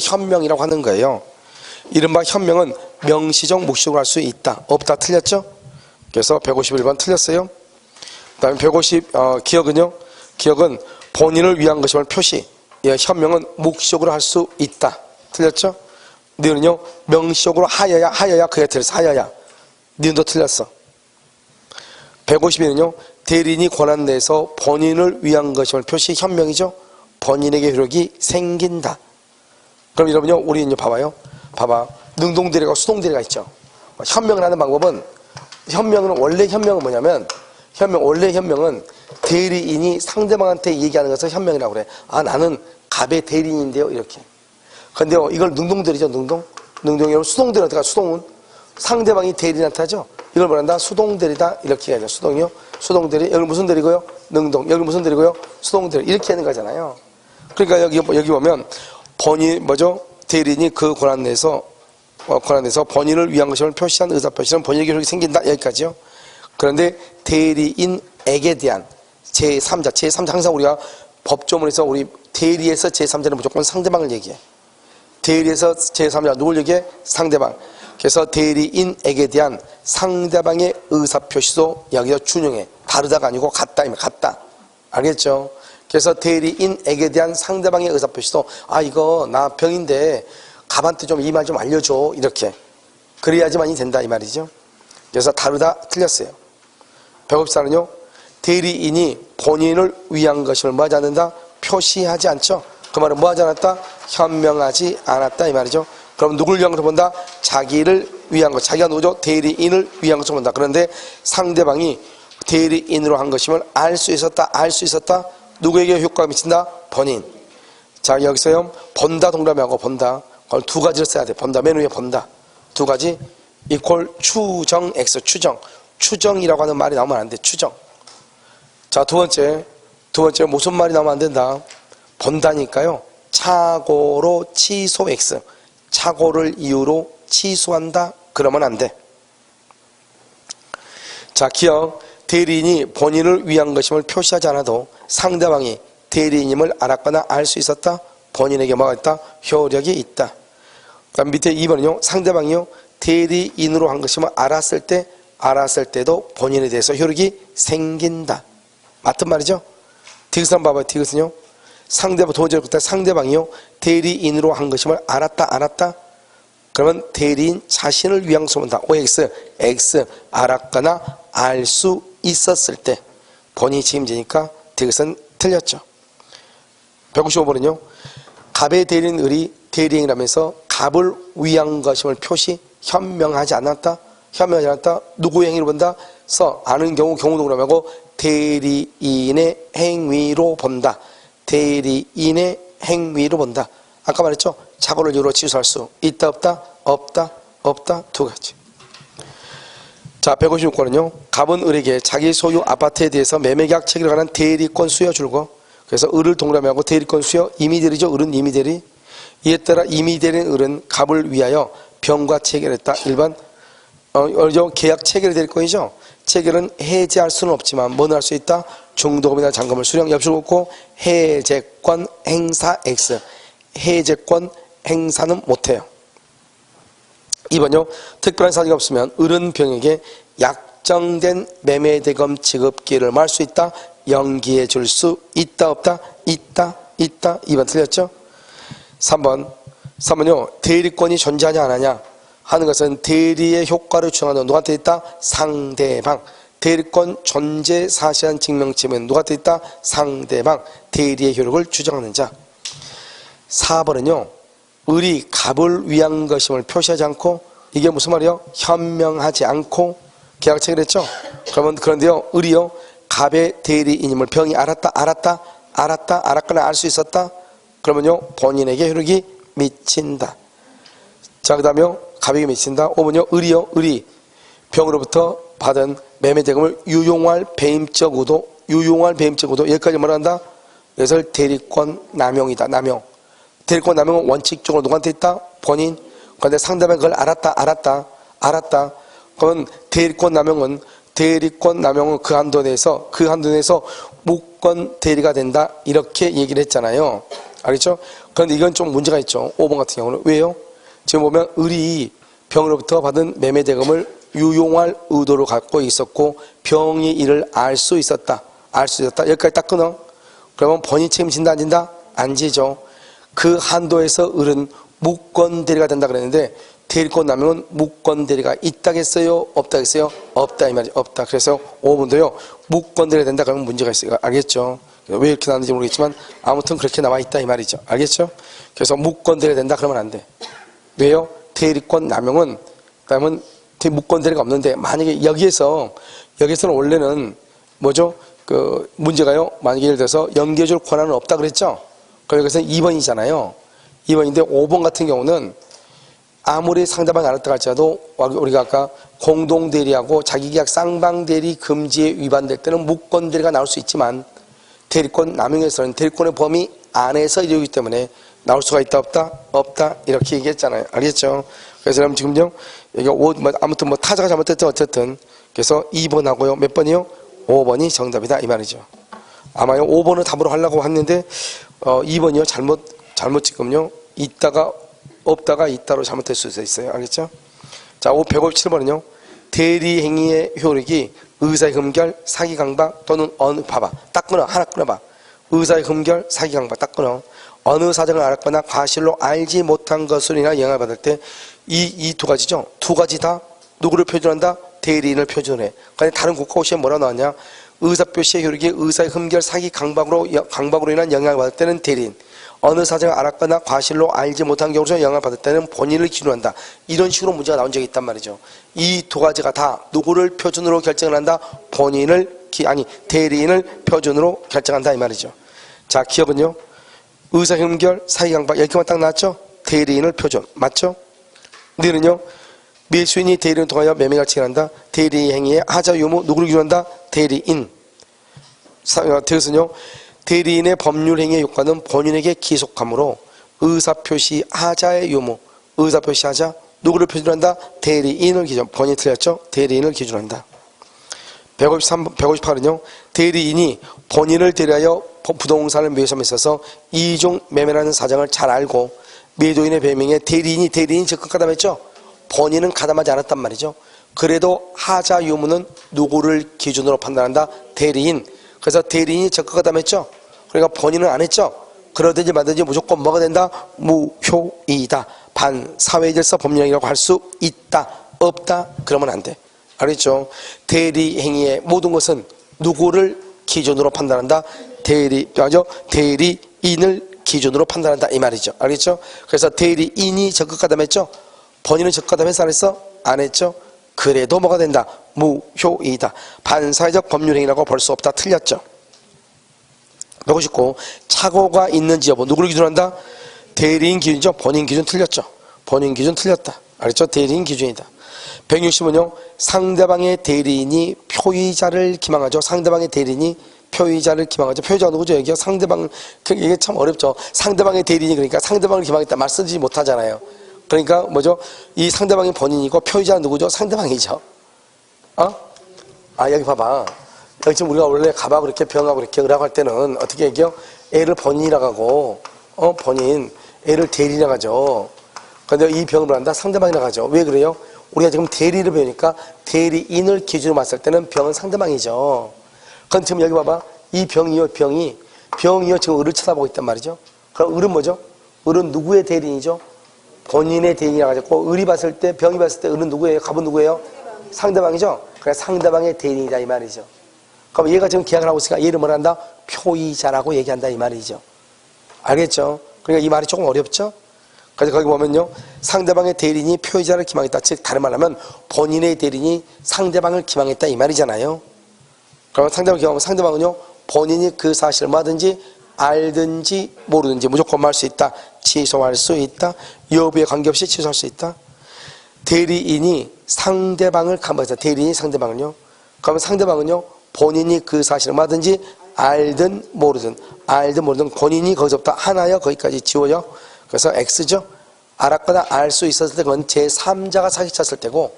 현명이라고 하는 거예요. 이른바 현명은 명시적 묵시적으로 할 수 있다. 없다. 틀렸죠? 그래서 151번 틀렸어요. 그 다음에 150 기억은요. 기억은 본인을 위한 것임을 표시. 예, 현명은 묵시적으로 할 수 있다. 틀렸죠? 니은요. 명시적으로 하여야 그에 틀렸어. 하여야. 니은도 틀렸어. 152는요. 대리인이 권한 내에서 본인을 위한 것임을 표시. 현명이죠? 본인에게 효력이 생긴다. 그럼 여러분요, 우리는요, 봐봐. 능동대리가 수동대리가 있죠. 현명을 하는 방법은, 원래 현명은 뭐냐면, 원래 현명은 대리인이 상대방한테 얘기하는 것을 현명이라고 그래. 아, 나는 갑의 대리인인데요, 이렇게. 근데요, 이걸 능동대리죠, 능동이 수동대리 어떡하, 수동은? 상대방이 대리인한테 하죠. 이걸 뭐란다? 수동대리다, 이렇게 해야죠. 수동이요. 수동대리. 여기 무슨 대리고요? 능동. 여기 무슨 대리고요? 수동대리. 이렇게 하는 거잖아요. 그러니까 여기 보면, 대리인이 그 권한 내에서 본인을 위한 것임을 표시한 의사표시는 본인에게 효력이 생긴다. 여기까지요. 그런데 대리인에게 대한 제3자 항상 우리가 법조문에서 우리 대리에서 제3자는 무조건 상대방을 얘기해. 대리에서 제3자 누굴 얘기해? 상대방. 그래서 대리인에게 대한 상대방의 의사표시도 여기서 준용해. 다르다가 아니고 같다입니다. 같다. 알겠죠? 그래서 대리인에게 대한 상대방의 의사표시도 아 이거 나 병인데 갑한테 좀 이 말 좀 알려줘 이렇게 그래야지만이 된다 이 말이죠. 그래서 다르다 틀렸어요. 154는요. 대리인이 본인을 위한 것임을 뭐하지 않는다? 표시하지 않죠. 그 말은 뭐하지 않았다? 현명하지 않았다 이 말이죠. 그럼 누굴 위한 것을 본다? 자기를 위한 것. 자기가 누구죠? 대리인을 위한 것을 본다. 그런데 상대방이 대리인으로 한 것임을 알 수 있었다. 누구에게 효과가 미친다? 본인. 자, 여기서요. 본다 동그라미하고 본다. 그걸 두 가지를 써야 돼. 본다. 맨 위에 본다. 두 가지. 이퀄 추정 X. 추정이라고 하는 말이 나오면 안 돼. 추정. 자, 두 번째 무슨 말이 나오면 안 된다? 본다니까요. 착오로 취소 X. 착오를 이유로 취소한다. 그러면 안 돼. 자, 기억. 대리인이 본인을 위한 것임을 표시하지 않아도 상대방이 대리인임을 알았거나 알 수 있었다. 본인에게 뭐가 있다? 효력이 있다. 그다음 밑에 2번은요. 상대방이요. 대리인으로 한 것임을 알았을 때도 본인에 대해서 효력이 생긴다. 맞든 말이죠? 디귿은 봐봐요. 디귿은요. 상대방이요. 대리인으로 한 것임을 알았다. 그러면 대리인 자신을 위한 것을 본다. OX, X, 알았거나 알 수 있었을 때 본인이 책임지니까 디귿은 틀렸죠. 155번은요. 갑의 대리인 대리인이라면서 갑을 위한 것임을 표시 현명하지 않았다. 누구의 행위로 본다? 아는 경우 동그라미하고 대리인의 행위로 본다. 대리인의 행위로 본다. 아까 말했죠. 착오를 이유로 취소할 수 있다 없다 두 가지. 자, 156번은요. 갑은 을에게 자기 소유 아파트에 대해서 매매계약 체결에 관한 대리권 수여 줄고 그래서 을을 동그라미하고 대리권 수여 임의대리죠. 을은 임의대리. 이에 따라 임의대리인 을은 갑을 위하여 병과 체결했다. 1번 계약 체결이 될 거이죠. 체결은 해제할 수는 없지만 뭐는 할 수 있다? 중도금이나 잔금을 수령 옆줄 긋고 해제권 행사 X. 해제권 행사는 못해요. 2번요. 특별한 사정이 없으면 을은 병에게 약정된 매매대금 지급 기회를 말할 수 있다. 연기해 줄 수 있다 없다? 있다. 2번 틀렸죠? 3번요. 대리권이 존재하냐 안 하냐 하는 것은 대리의 효과를 주장하는 누구한테 있다? 상대방. 대리권 존재 사실한 증명치면 누구한테 있다? 상대방. 대리의 효력을 주장하는 자. 4번은요. 을이 갑을 위한 것임을 표시하지 않고 이게 무슨 말이요? 현명하지 않고 계약 체결했죠? 그런데요. 을이요. 갑의 대리인임을 병이 알았거나 알 수 있었다? 그러면요. 본인에게 효력이 미친다. 자, 그 다음에요. 갑에게 미친다. 5번요. 을이 병으로부터 받은 매매대금을 유용할 배임적 의도 여기까지 뭐라 한다? 그래서 대리권 남용이다. 대리권 남용은 원칙적으로 누구한테 있다? 본인. 그런데 상대방이 그걸 알았다. 그러면 대리권 남용은 그 한도 내에서 무권 대리가 된다. 이렇게 얘기를 했잖아요. 알겠죠? 그런데 이건 좀 문제가 있죠. 5번 같은 경우는. 왜요? 지금 보면 을이 병으로부터 받은 매매대금을 유용할 의도를 갖고 있었고 병이 이를 알 수 있었다. 알 수 있었다. 여기까지 딱 끊어. 그러면 본인이 책임진다 안 진다? 안 지죠. 그 한도에서 을은 무권대리가 된다 그랬는데 대리권 남용은 무권대리가 있다겠어요? 없다겠어요? 없다 이 말이죠. 없다. 그래서 5번도요. 무권대리가 된다 그러면 문제가 있어요. 알겠죠? 왜 이렇게 나왔는지 모르겠지만 아무튼 그렇게 나와 있다 이 말이죠. 알겠죠? 그래서 무권대리가 된다 그러면 안 돼. 왜요? 대리권 남용은 그다음은 무권대리가 없는데 만약에 여기서는 원래는 뭐죠? 그 문제가요. 만약에 예를 들어서 연계해줄 권한은 없다 그랬죠? 그럼 여기서는 2번이잖아요. 2번인데 5번 같은 경우는 아무리 상대방이 안 했다 할지라도 우리가 아까 공동대리하고 자기계약 쌍방대리 금지에 위반될 때는 무권대리가 나올 수 있지만 대리권 남용에서는 대리권의 범위 안에서 이루기 때문에 나올 수가 있다 없다? 없다 이렇게 얘기했잖아요. 알겠죠? 그래서 여러분 지금요 여기 아무튼 뭐 타자가 잘못됐든 어쨌든 그래서 2번하고요 몇 번이요? 5번이 정답이다 이 말이죠. 아마요 5번을 답으로 하려고 했는데 2번이요 잘못 지금요 있다가 없다가 있다로 잘못될 수 있어요. 알겠죠? 자, 157번은요. 대리행위의 효력이 의사의 흠결, 사기 강박 또는 봐봐. 딱 끊어. 하나 끊어봐. 의사의 흠결, 사기 강박 딱 끊어. 어느 사정을 알았거나 과실로 알지 못한 것으로 인한 영향을 받을 때 이 두 가지죠. 두 가지 다 누구를 표준한다? 대리인을 표준해. 그런데 다른 국가고시에 뭐라 나왔냐? 의사표시의 효력이 의사의 흠결, 사기 강박으로 인한 영향을 받을 때는 대리인. 어느 사정을 알았거나 과실로 알지 못한 경우서 영향을 받을 때는 본인을 기준으로 한다. 이런 식으로 문제가 나온 적이 있단 말이죠. 이 두 가지가 다 누구를 표준으로 결정을 한다? 대리인을 표준으로 결정한다 이 말이죠. 자, 기업은요. 의사흉결, 사기강박 이렇게만 딱 나왔죠? 대리인을 표준. 맞죠? 우리는요. 밀수인이 대리인을 통하여 매매가치를 한다. 대리 행위의 하자 유무 누구를 기준한다? 대리인. 그래서요. 대리인의 법률 행위의 효과는 본인에게 기속하므로 의사표시 하자의 유무, 의사표시 하자 누구를 표준한다? 대리인을 기준. 본인이 틀렸죠? 대리인을 기준한다. 158은요. 대리인이 본인을 대리하여 부동산을 매수함에 있어서 이중 매매라는 사정을 잘 알고 매도인의 배명에 대리인이 적극 가담했죠? 본인은 가담하지 않았단 말이죠. 그래도 하자 유무는 누구를 기준으로 판단한다? 대리인. 그래서 대리인이 적극 가담했죠? 그러니까 본인은 안 했죠? 그러든지 말든지 무조건 뭐가 된다? 무효이다. 반사회 질서 법령이라고 할 수 있다. 없다? 그러면 안 돼. 알겠죠? 대리 행위의 모든 것은 누구를 기준으로 판단한다? 대리인을 기준으로 판단한다. 이 말이죠. 알겠죠? 그래서 대리인이 적극 가담했죠? 본인은 적극 가담했어? 안 했어? 안 했죠? 그래도 뭐가 된다? 무효이다. 반사회적 법률행위라고 볼 수 없다. 틀렸죠? 159. 착오가 있는지 여부 누구를 기준한다? 대리인 기준이죠. 본인 기준 틀렸죠. 본인 기준 틀렸다. 알겠죠? 대리인 기준이다. 160은요. 상대방의 대리인이 표의자를 기망하죠. 상대방의 대리인이 표의자를 기망하죠. 표의자가 누구죠? 여기요. 상대방, 이게 참 어렵죠. 상대방의 대리인이 그러니까 상대방을 기망했다 말 쓰지 못하잖아요. 그러니까 뭐죠? 이 상대방이 본인이고 표의자는 누구죠? 상대방이죠. 여기 봐봐. 여기 지금 우리가 원래 가봐고 이렇게 병하고 이렇게 의라고 할 때는 어떻게 얘기해요? 애를 본인이라고 하고, 본인, 애를 대리라고 하죠. 근데 이 병을 한다? 상대방이라고 하죠. 왜 그래요? 우리가 지금 대리를 배우니까 대리인을 기준으로 봤을 때는 병은 상대방이죠. 그럼 지금 여기 봐봐. 이 병이요, 병이요, 지금 을을 쳐다보고 있단 말이죠. 그럼 을은 뭐죠? 을은 누구의 대리인이죠? 본인의 대리인이라고 하죠. 을이 봤을 때, 병이 봤을 때 을은 누구예요? 갑은 누구예요? 상대방이죠? 그래, 상대방의 대리인이다, 이 말이죠. 그럼 얘가 지금 계약을 하고 있으니까 얘를 뭐라 한다? 표의자라고 얘기한다, 이 말이죠. 알겠죠? 그러니까 이 말이 조금 어렵죠? 그래서 거기 보면요. 상대방의 대리인이 표의자를 기망했다. 즉, 다른 말로 하면 본인의 대리인이 상대방을 기망했다, 이 말이잖아요. 그러면 상대방을 기망하면 상대방은요. 본인이 그 사실을 뭐든지 알든지 모르든지 무조건 말할 수 있다. 취소할 수 있다. 여부에 관계없이 취소할 수 있다. 대리인이 상대방을 감박해서 대리인이 상대방은요. 그러면 상대방은요. 본인이 그 사실을 뭐든지 알든 모르든 본인이 거기서부터 하나여 거기까지 지워져. 그래서 X죠. 알았거나 알 수 있었을 때 그건 제3자가 사기쳤을 때고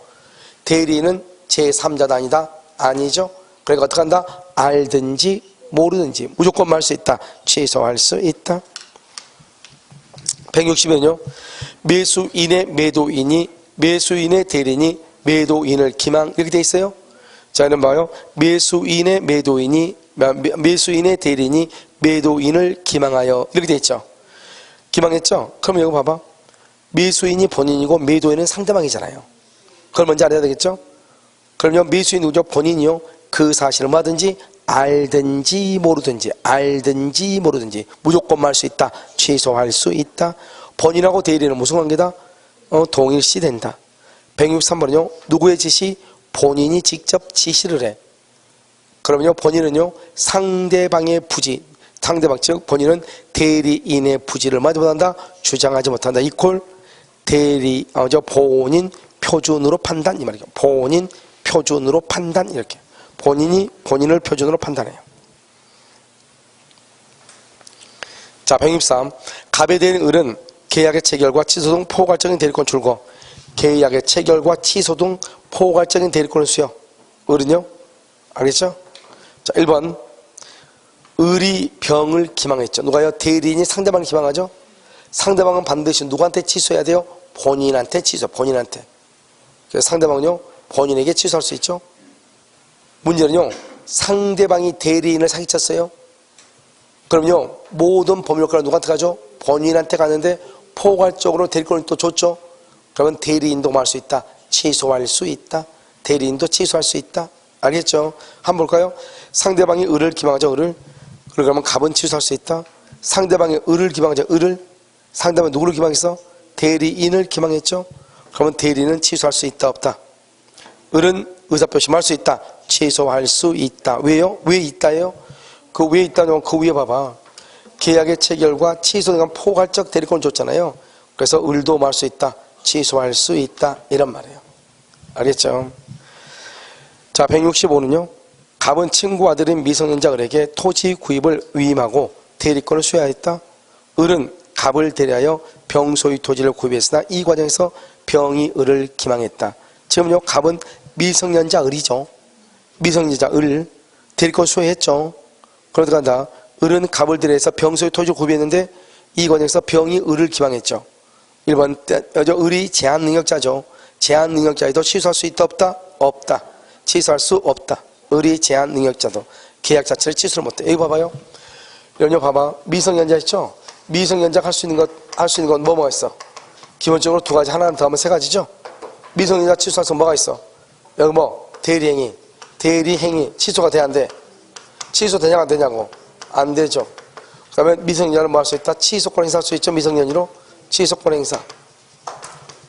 대리인은 제3자도 아니다. 아니죠. 그러니까 어떻게 한다? 알든지 모르든지 무조건 말할 수 있다. 취소할 수 있다. 160에는요. 매수인의 매도인이 매수인의 대리인이 매도인을 기망 이렇게 돼 있어요. 자, 이런 봐요. 매수인의 매도인이 매수인의 대리인이 매도인을 기망하여 이렇게 돼 있죠. 기망했죠? 그럼 여기 봐봐. 매수인이 본인이고 매도인은 상대방이잖아요. 그걸 먼저 알아야 되겠죠? 그럼요, 매수인 누구죠? 본인이요. 그 사실을 뭐든지 알든지 모르든지 무조건 말 수 있다. 취소할 수 있다. 본인하고 대리인은 무슨 관계다? 동일시 된다. 163번은요. 누구의 지시? 본인이 직접 지시를 해. 그러면요, 본인은요, 상대방의 부지, 상대방 즉 본인은 대리인의 부지를 마지 못한다. 주장하지 못한다. 이퀄 본인 표준으로 판단 이 말이죠. 본인 표준으로 판단 이렇게. 본인이 본인을 표준으로 판단해요. 자, 163. 갑에 대한 을은 계약의 체결과 취소 등 포괄적인 대리권 줄고 계약의 체결과 취소 등 포괄적인 대리권을 수여. 을은요? 알겠죠? 자, 1번. 을이 병을 기망했죠. 누가요? 대리인이 상대방을 기망하죠? 상대방은 반드시 누구한테 취소해야 돼요? 본인한테 취소, 본인한테. 그래서 상대방은요, 본인에게 취소할 수 있죠? 문제는요, 상대방이 대리인을 사기쳤어요? 그럼요, 모든 법률가는 누구한테 가죠? 본인한테 가는데 포괄적으로 대리권을 또 줬죠? 그러면 대리인도 말 수 있다. 취소할 수 있다. 대리인도 취소할 수 있다. 알겠죠? 한번 볼까요? 상대방이 을을 기망하죠, 을을. 그러면 갑은 취소할 수 있다. 상대방이 을을 기망하죠, 을을. 상대방이 누구를 기망했어? 대리인을 기망했죠? 그러면 대리인은 취소할 수 있다, 없다? 을은 의사표시할 수 있다. 취소할 수 있다. 왜요? 왜 있다예요? 그 왜 있다냐면 그 위에 봐봐. 계약의 체결과 취소에 대한 포괄적 대리권을 줬잖아요. 그래서 을도 말 수 있다. 취소할 수 있다. 이런 말이에요. 알겠죠? 자, 165는요. 갑은 친구 아들인 미성년자 을에게 토지 구입을 위임하고 대리권을 수여하였다. 을은 갑을 대리하여 병 소유 토지를 구입했으나 이 과정에서 병이 을을 기망했다. 지금요, 갑은 미성년자 을이죠. 미성년자 을 대리권 수여했죠. 그러다가 을은 갑을 대리해서 병 소유 토지를 구입했는데 이 과정에서 병이 을을 기망했죠. 1번 을이 제한 능력자죠. 제한 능력자에도 취소할 수 있다, 없다? 없다. 취소할 수 없다. 을이 제한 능력자도 계약 자체를 취소를 못해. 여기 봐봐요. 여기 봐봐. 미성년자 있죠? 미성년자가 할 수 있는 건 뭐가 있어? 기본적으로 두 가지, 하나는 더 하면 세 가지죠? 미성년자 취소할 수 뭐가 있어? 여기 뭐? 대리행위 취소가 돼야 안 돼? 취소되냐고 안 되냐고? 안 되죠. 그러면 미성년자는 뭐 할 수 있다? 취소권 행사할 수 있죠? 미성년이로? 취소권 행사.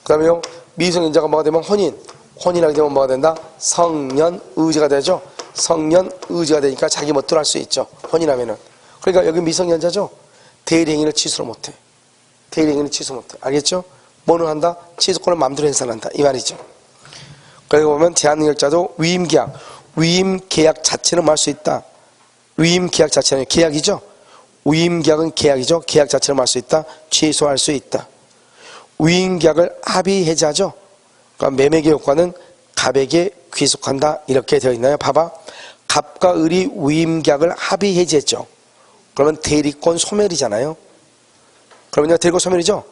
그 다음에요, 미성년자가 뭐가 되면 혼인하게 되면 뭐가 된다? 성년의지가 되죠? 성년의지가 되니까 자기 멋대로 할 수 있죠. 혼인하면은. 그러니까 여기 미성년자죠? 대리행위를 취소를 못해. 대리행위를 취소 못해. 알겠죠? 뭐는 한다? 취소권을 마음대로 행사한다. 이 말이죠. 그리고 보면 제한능력자도 위임계약 자체는 말 수 있다. 위임계약 자체는 계약이죠? 위임계약은 계약이죠? 계약 자체는 말 수 있다. 취소할 수 있다. 위임계약을 합의해제하죠? 그러니까 매매계 효과는 갑에게 귀속한다. 이렇게 되어 있나요? 봐봐. 갑과 을이 위임계약을 합의해제했죠. 그러면 대리권 소멸이잖아요. 그러면 대리권 소멸이죠?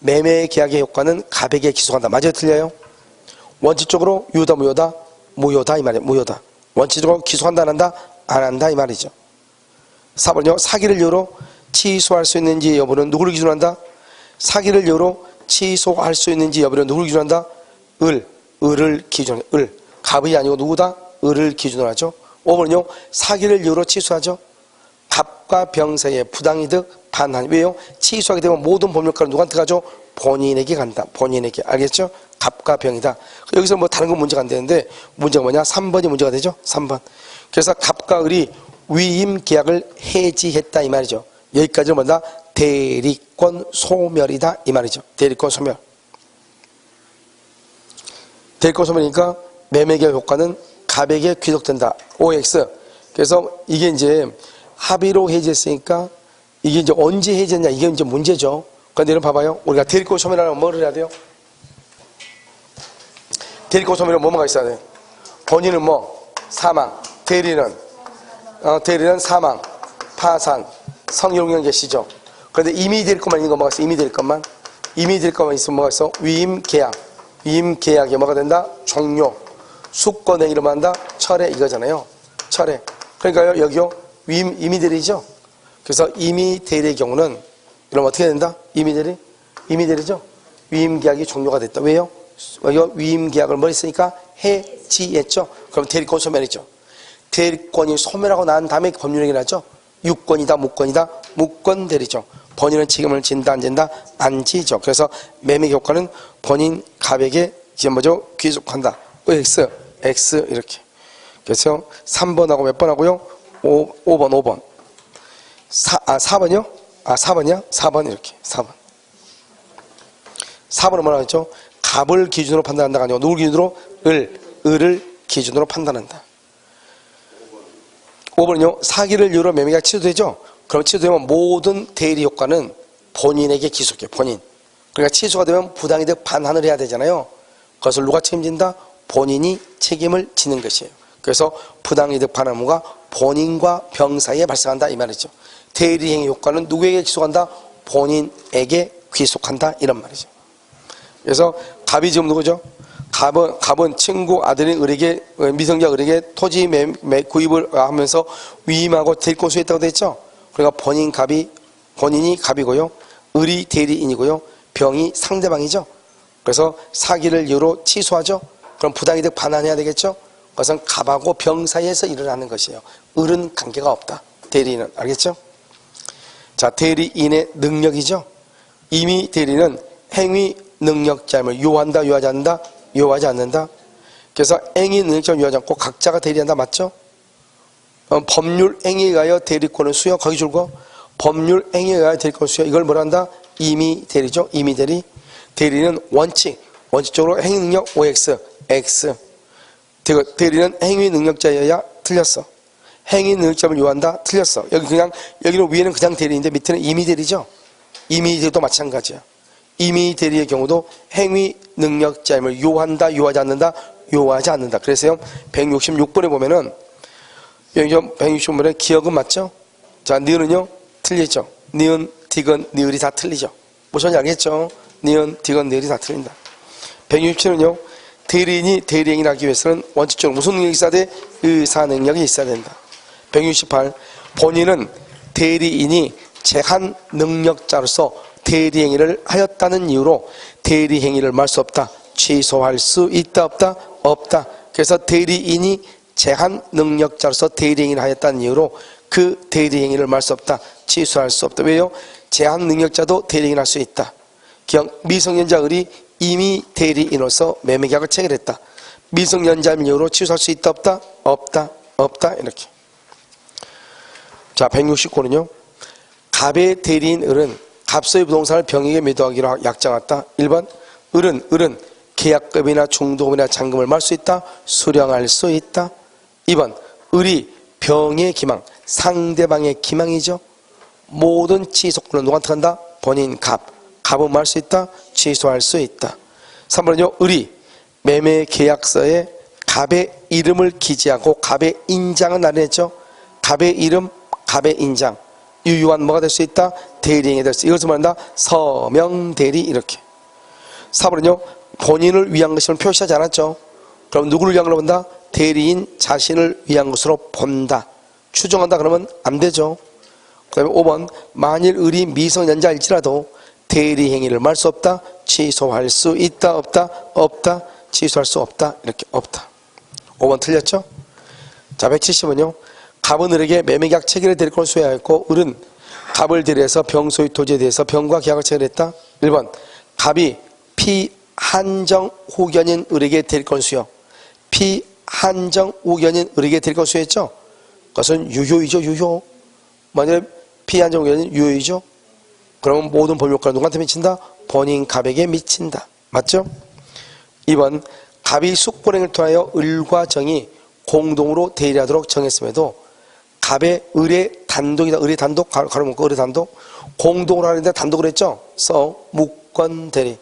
매매계약의 효과는 갑에게 귀속한다. 맞아요? 틀려요? 원칙적으로 유효다, 무효다? 무효다 이 말이에요. 무효다. 원칙적으로 귀속한다, 안 한다? 안 한다 이 말이죠. 4번요. 사기를 이유로 취소할 수 있는지 여부는 누구를 기준으로 한다? 사기를 이유로 취소할 수 있는지 여부는 누구를 기준으로 한다? 을을 기준으로. 갑이 아니고 누구다? 을을 기준으로 하죠. 5번은요. 사기를 이유로 취소하죠. 갑과 병 사이의 부당이득 반환. 왜요? 취소하게 되면 모든 법률가는 누구한테 가죠? 본인에게 간다. 본인에게. 알겠죠? 갑과 병이다. 여기서 뭐 다른 건 문제가 안 되는데 문제가 뭐냐? 3번이 문제가 되죠? 3번. 그래서 갑과 을이 위임 계약을 해지했다 이 말이죠. 여기까지는 뭐다? 대리권 소멸이다 이 말이죠. 대리권 소멸. 대리권 소멸이니까 매매계약 효과는 갑에게 귀속된다. OX. 그래서 이게 이제 합의로 해지했으니까 이게 이제 언제 해지했냐 이게 이제 문제죠. 그런데 여러분 봐봐요. 우리가 대리권 소멸하려면 뭘 해야 돼요? 대리권 소멸은 뭐가 있어야 돼요? 본인은 뭐? 사망. 대리는 사망, 파산, 성용령 계시죠. 그런데 이미 될 것만 있는 거 뭐가 있어? 이미 될 것만. 이미 될 것만 있으면 뭐가 있어? 위임 계약. 위임 계약이 뭐가 된다? 종료. 수권행위로 만다? 철회 이거잖아요. 철회. 그러니까요, 여기요. 위임, 이미 대리죠? 그래서 이미 대리의 경우는 이러면 어떻게 된다? 이미 대리? 이미 대리죠? 위임 계약이 종료가 됐다. 왜요? 여기요. 위임 계약을 뭐 했으니까? 해지했죠? 그럼 대리권 소멸이죠. 대리권이 소멸하고 난 다음에 법률행위 나죠? 유권이다, 무권이다? 무권 대리죠. 본인은 책임을 진다, 안 진다? 안 지죠. 그래서 매매 효과는 본인 갑에게 지금 뭐죠? 귀속한다. X, X 이렇게. 그래서 3번하고 몇 번 하고요? 5번. 4번이요? 4번이야? 4번 이렇게. 4번. 4번은 뭐라고 했죠? 갑을 기준으로 판단한다가 아니고 누굴 기준으로? 을을 기준으로 판단한다. 5번은요. 사기를 이유로 매매가 취소되죠? 그럼 취소되면 모든 대리 효과는 본인에게 기속해요. 본인. 그러니까 취소가 되면 부당이득 반환을 해야 되잖아요. 그것을 누가 책임진다? 본인이 책임을 지는 것이에요. 그래서 부당이득 반환 의무가 본인과 병 사이에 발생한다 이 말이죠. 대리행위 효과는 누구에게 기속한다? 본인에게 귀속한다 이런 말이죠. 그래서 갑이 지금 누구죠? 갑은 친구 아들인 을에게, 미성년 을에게 토지 구입을 하면서 위임하고 대리권 수했다고 됐죠? 그러니까 본인이 갑이고요. 을이 대리인이고요. 병이 상대방이죠. 그래서 사기를 이유로 취소하죠. 그럼 부당이득 반환해야 되겠죠? 그것은 갑하고 병 사이에서 일어나는 것이에요. 을은 관계가 없다. 대리인은. 알겠죠? 자, 대리인의 능력이죠. 이미 대리는 행위 능력자임을 요한다, 요하지 않는다? 요하지 않는다. 그래서 행위 능력자임을 요하지 않고 각자가 대리한다. 맞죠? 법률 행위에 의하여 대리권을 수여. 거기 줄고 법률 행위에 의하여 대리권을 수여. 이걸 뭐라 한다? 이미 대리죠. 이미 대리. 대리는 원칙적으로 행위 능력 OX, X. 대리는 행위 능력자여야 틀렸어. 행위 능력자를 요한다? 틀렸어. 여기는 위에는 그냥 대리인데 밑에는 이미 대리죠. 이미 대리도 마찬가지야. 이미 대리의 경우도 행위 능력자임을 요한다, 요하지 않는다? 요하지 않는다. 그래서요, 166번에 보면은, 여기 166번에 기억은 맞죠? 자, 니은은요? 틀리죠. 니은, 디귿, 니을이 다 틀리죠. 무슨 알겠죠? 니은, 디귿, 니을이 다 틀린다. 167은요? 대리인이 대리행위를 하기 위해서는 원칙적으로 무슨 능력이 있어야 돼? 의사 능력이 있어야 된다. 168. 본인은 대리인이 제한 능력자로서 대리행위를 하였다는 이유로 대리행위를 말 수 없다. 취소할 수 있다, 없다? 없다. 그래서 대리인이 제한 능력자로서 대리행위를 하였다는 이유로 그 대리행위를 말 수 없다. 취소할 수 없다. 왜요? 제한 능력자도 대리행위를 할 수 있다. 미성년자 을이 이미 대리인으로서 매매계약을 체결했다. 미성년자임 이유로 취소할 수 있다, 없다? 없다, 없다. 이렇게. 자, 169는요. 갑의 대리인 을은 갑소의 부동산을 병에게 매도하기로 약정했다. 1번. 을은 계약금이나 중도금이나 잔금을 말 수 있다. 수령할 수 있다. 2번. 을이 병의 기망, 상대방의 기망이죠. 모든 취소권은 누구한테 간다? 본인 갑은 말 수 있다. 취소할 수 있다. 3번은요. 을이 매매 계약서에 갑의 이름을 기재하고 갑의 인장을 나열했죠. 갑의 이름, 갑의 인장. 유효한 뭐가 될 수 있다? 대리행위 될 수 있다. 이것을 말한다. 서명 대리 이렇게. 4번은요. 본인을 위한 것임을 표시하지 않았죠. 그럼 누구를 위한 걸로 본다? 대리인 자신을 위한 것으로 본다. 추정한다 그러면 안 되죠. 그 다음에 5번. 만일 을이 미성년자일지라도 대리행위를 말 수 없다. 취소할 수 있다, 없다? 없다. 취소할 수 없다. 이렇게 없다. 5번 틀렸죠? 자, 170은요. 갑은 을에게 매매계약 체결의 대리권을 수여하였고 을은 갑을 대리해서 병 소유 토지에 대해서 병과 계약을 체결했다. 1번. 갑이 피한정 후견인 을에게 대리권 수여. 피한정 후견인 을에게 대리권 수여했죠? 그것은 유효이죠. 유효. 만약에 피한정 후견인 유효이죠? 그러면 모든 법률효과는 누구한테 미친다? 본인 갑에게 미친다. 맞죠? 2번. 갑이 숙보행을 통하여 을과 정이 공동으로 대리하도록 정했음에도 갑의 을의 단독이다. 을의 단독, 가로 묶고 을의 단독. 공동으로 하는데 단독을 했죠? 무권 대리.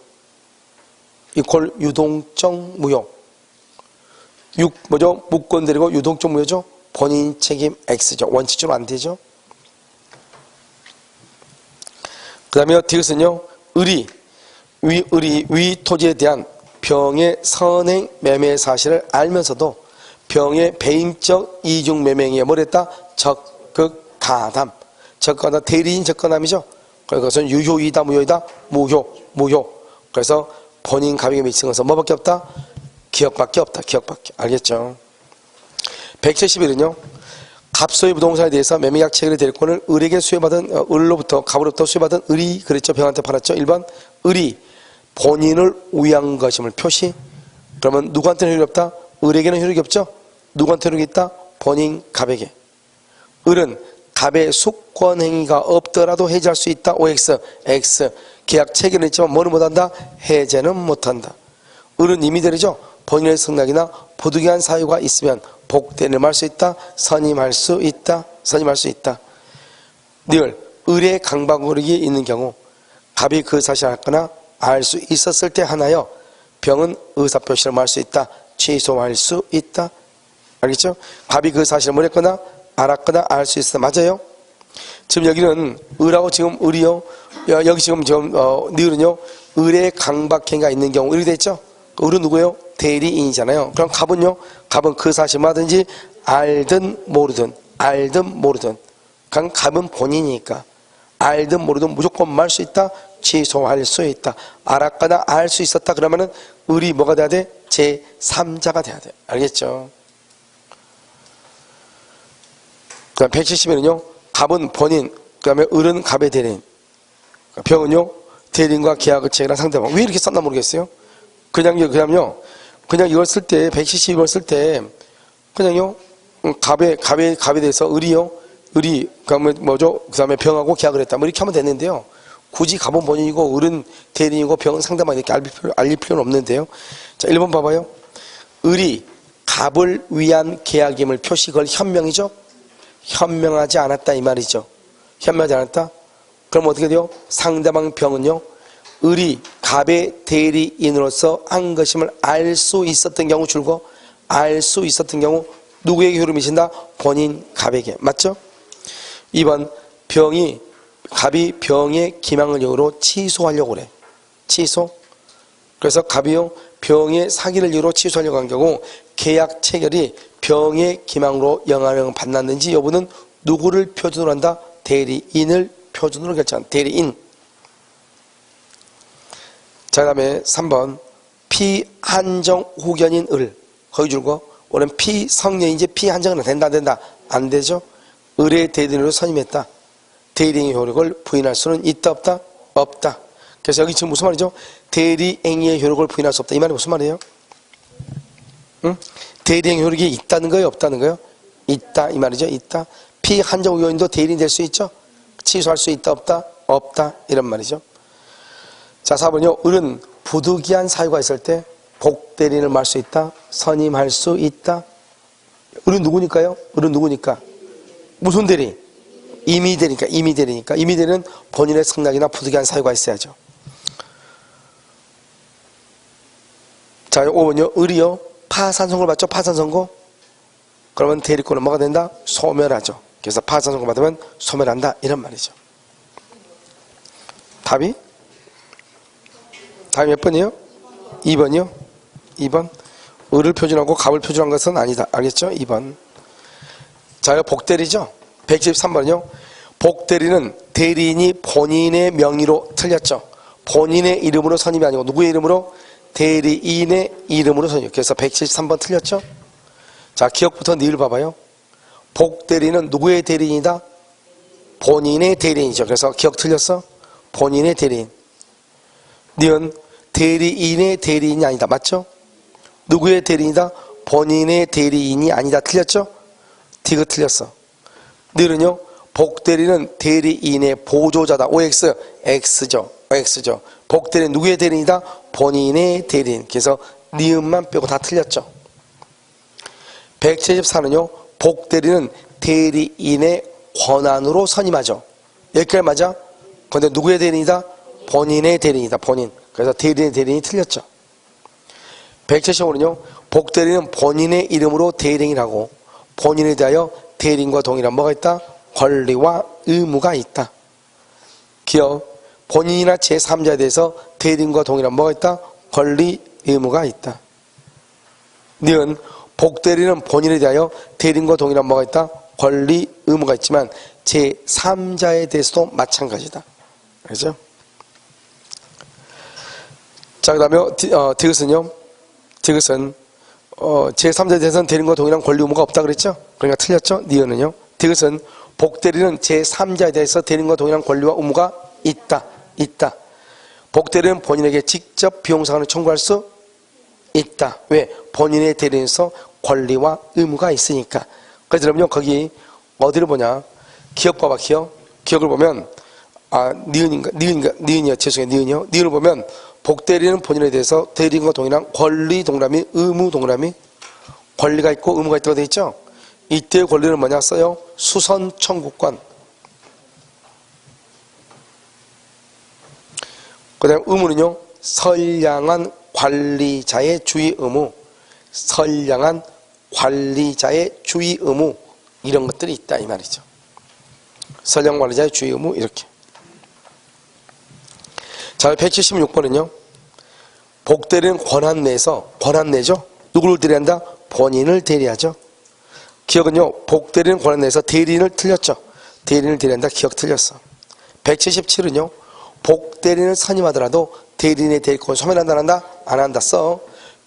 이퀄 유동적 무효. 무권 대리고 유동적 무효죠? 본인 책임 X죠. 원칙적으로 안 되죠? 그 다음에 디귿은요, 의리, 위 토지에 대한 병의 선행 매매 사실을 알면서도 병의 배임적 이중 매매행위에 뭘 했다? 적극 가담. 적극가담, 대리인 적극가담이죠. 그것은 유효이다, 무효이다? 무효. 그래서 본인 가백에 미치는 것은 뭐밖에 없다? 기억밖에 없다. 기억밖에. 알겠죠? 171은요, 갑소의 부동산에 대해서 매매계약 체결의 대리권을 을에게 수여받은, 을로부터, 갑으로부터 수여받은 을이 그랬죠. 병한테 팔았죠. 1번, 을이 본인을 위한 것임을 표시. 그러면 누구한테는 효력이 없다? 을에게는 효력이 없죠? 누구한테 효력이 있다? 본인 갑에게. 을은 갑의 숙권행위가 없더라도 해지할 수 있다. OX, X. 계약 체결은 있지만 뭐는 못한다? 해제는 못한다. 을은 이미 대리죠. 본인의 승낙이나 부득이한 사유가 있으면 복대를 말 수 있다. 선임할 수 있다. 늘 을의 강박으로이 있는 경우 갑이 그 사실을 알거나 알 수 있었을 때 하나여 병은 의사표시를 말 수 있다. 취소할 수 있다. 알겠죠? 갑이 그 사실을 모르거나 알았거나 알 수 있어. 맞아요? 지금 여기는 을하고 지금 을이요. 여기 지금 니을은요. 을의 강박행위가 있는 경우 을이 됐죠? 을은 누구예요? 대리인이잖아요. 그럼 갑은요? 갑은 그 사실 뭐든지 알든 모르든. 그럼 갑은 본인이니까 알든 모르든 무조건 말 수 있다. 취소할 수 있다. 알았거나 알 수 있었다. 그러면은 을이 뭐가 돼야 돼? 제3자가 돼야 돼. 알겠죠? 그 다음 170에는요, 갑은 본인, 그 다음에 을은 갑의 대리인, 병은요, 대리인과 계약을 체결한 상대방. 왜 이렇게 썼나 모르겠어요? 그냥 이걸 쓸 때, 170 이걸 쓸 때, 그냥요, 갑에 대해서 을이, 그 다음에 뭐죠? 그 다음에 병하고 계약을 했다. 뭐 이렇게 하면 됐는데요. 굳이 갑은 본인이고, 을은 대리인이고, 병은 상대방 이렇게 알릴 필요는 없는데요. 자, 1번 봐봐요. 을이 갑을 위한 계약임을 표시, 그걸 현명이죠? 현명하지 않았다 이 말이죠. 현명하지 않았다? 그럼 어떻게 돼요? 상대방 병은요, 을이 갑의 대리인으로서 한 것임을 알 수 있었던 경우 줄고, 알 수 있었던 경우 누구에게 효력을 미친다? 본인 갑에게. 맞죠? 2번, 갑이 병의 기망을 이유로 취소하려고 그래. 취소. 그래서 갑이요, 병의 사기를 이유로 취소하려고 한 경우 계약 체결이 병의 기망으로 영향을 받았는지 여부는 누구를 표준으로 한다? 대리인을 표준으로 결정한 대리인. 자, 그 다음에 3번 피한정 후견인 을. 거기 줄고 원래는 피성년인지 피한정은 된다 안 되죠? 을의 대리인으로 선임했다. 대리인의 효력을 부인할 수는 있다 없다. 그래서 여기 지금 무슨 말이죠? 대리행위의 효력을 부인할 수 없다. 이 말이 무슨 말이에요? 응? 대리행 효력이 있다는 거예요? 없다는 거예요? 있다 이 말이죠. 있다. 피한정 의원도 대리인 될 수 있죠? 취소할 수 있다 없다 이런 말이죠. 자, 4번요. 을은 부득이한 사유가 있을 때 복대리인을 말 수 있다. 선임할 수 있다. 을은 누구니까요? 을은 누구니까? 무슨 대리? 임의 대리니까. 임의 대리는 본인의 승낙이나 부득이한 사유가 있어야죠. 자, 5번요. 을이요. 파산 선고를 받죠. 파산 선고. 그러면 대리권은 뭐가 된다? 소멸하죠. 그래서 파산 선고 받으면 소멸한다 이런 말이죠. 답이 몇 번이에요? 2번이요? 2번. 을을 표준하고 갑을 표준한 것은 아니다. 알겠죠? 2번. 자, 복대리죠? 113번이요. 복대리는 대리인이 본인의 명의로 틀렸죠. 본인의 이름으로 선임이 아니고 누구의 이름으로? 대리인의 이름으로 선임. 그래서 173번 틀렸죠? 자, 기억부터 니을 봐봐요. 복대리는 누구의 대리인이다? 본인의 대리인이죠. 그래서 기억 틀렸어? 본인의 대리인. 니은 대리인의 대리인이 아니다. 맞죠? 누구의 대리인이다? 본인의 대리인이 아니다. 틀렸죠? 디귿 틀렸어. 니은요, 복대리는 대리인의 보조자다. OX, X죠. 복대리는 누구의 대리인이다? 본인의 대리인. 그래서 니은만 빼고 다 틀렸죠. 174는요, 복대리는 대리인의 권한으로 선임하죠. 여기까지 맞아? 근데 누구의 대리인이다? 본인의 대리인이다. 본인. 그래서 대리인이 틀렸죠. 175는요, 복대리는 본인의 이름으로 대리인을 하고 본인에 대하여 대리인과 동일한 뭐가 있다? 권리와 의무가 있다. 기억, 본인이나 제3자에 대해서 대리인과 동일한 뭐가 있다? 권리, 의무가 있다. 니은 복대리는 본인에 대하여 대리인과 동일한 뭐가 있다? 권리, 의무가 있지만 제3자에 대해서도 마찬가지다. 그렇죠? 자, 그 다음에 디귿은요? 디귿은 제3자에 대해서는 대리인과 동일한 권리, 의무가 없다 그랬죠? 그러니까 틀렸죠? 니은은요? 디귿은 복대리는 제3자에 대해서 대리인과 동일한 권리와 의무가 있다. 복대리는 본인에게 직접 비용상환을 청구할 수 있다. 왜? 본인의 대리인에서 권리와 의무가 있으니까. 그래서 여러분요, 거기 어디를 보냐? 기억 봐봐, 기억. 기억을 보면, 니은이요. 죄송해요, 니은이요. 니은을 보면, 복대리는 본인에 대해서 대리인과 동일한 권리 동그라미, 의무 동그라미, 권리가 있고 의무가 있다고 되어 있죠? 이때의 권리는 뭐냐 써요? 수선 청구권. 그 다음 의무는요, 선량한 관리자의 주의 의무, 선량한 관리자의 주의 의무, 이런 것들이 있다 이 말이죠. 선량한 관리자의 주의 의무 이렇게. 자, 176번은요. 복대리는 권한 내에서, 권한 내죠? 누구를 대리한다? 본인을 대리하죠. 기억은요, 복대리는 권한 내에서 대리인을 틀렸죠. 대리인을 대리한다. 기억 틀렸어. 177은요. 복대리인을 선임하더라도 대리인의 대리권 소멸한다 안 한다? 안 한다 써.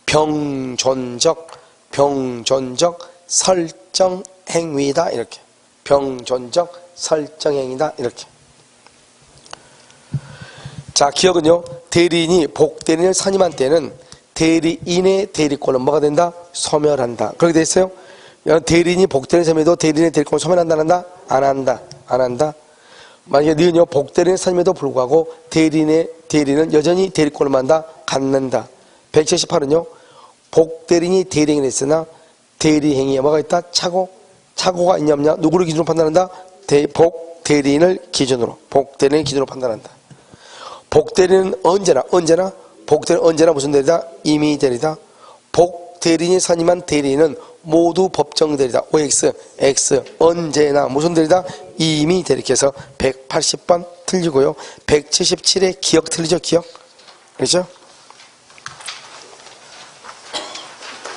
병존적 설정 행위다 이렇게. 병존적 설정 행위다 이렇게. 자, 기억은요, 대리인이 복대리인을 선임한 때는 대리인의 대리권은 뭐가 된다? 소멸한다. 그렇게 돼 있어요. 대리인이 복대리인을 선임해도 대리인의 대리권을 소멸한다 안 한다? 안 한다. 안 한다. 만약에 너는요, 복대리인을 선임에도 불구하고 대리인은 여전히 대리권을 만다? 갖는다. 178은요, 복대리인이 대리행위를 했으나 대리행위에 뭐가 있다? 착오가 있냐 없냐? 누구를 기준으로 판단한다? 복대리인을 기준으로 판단한다. 복대리는 언제나 무슨 대리다? 임의 대리다. 복대리인이 선임한 대리인은 모두 법정 대리다. OX, X, 언제나 무슨 대리다? 임의 대리. 그래서 180번 틀리고요. 177의 기억 틀리죠? 기억. 그렇죠?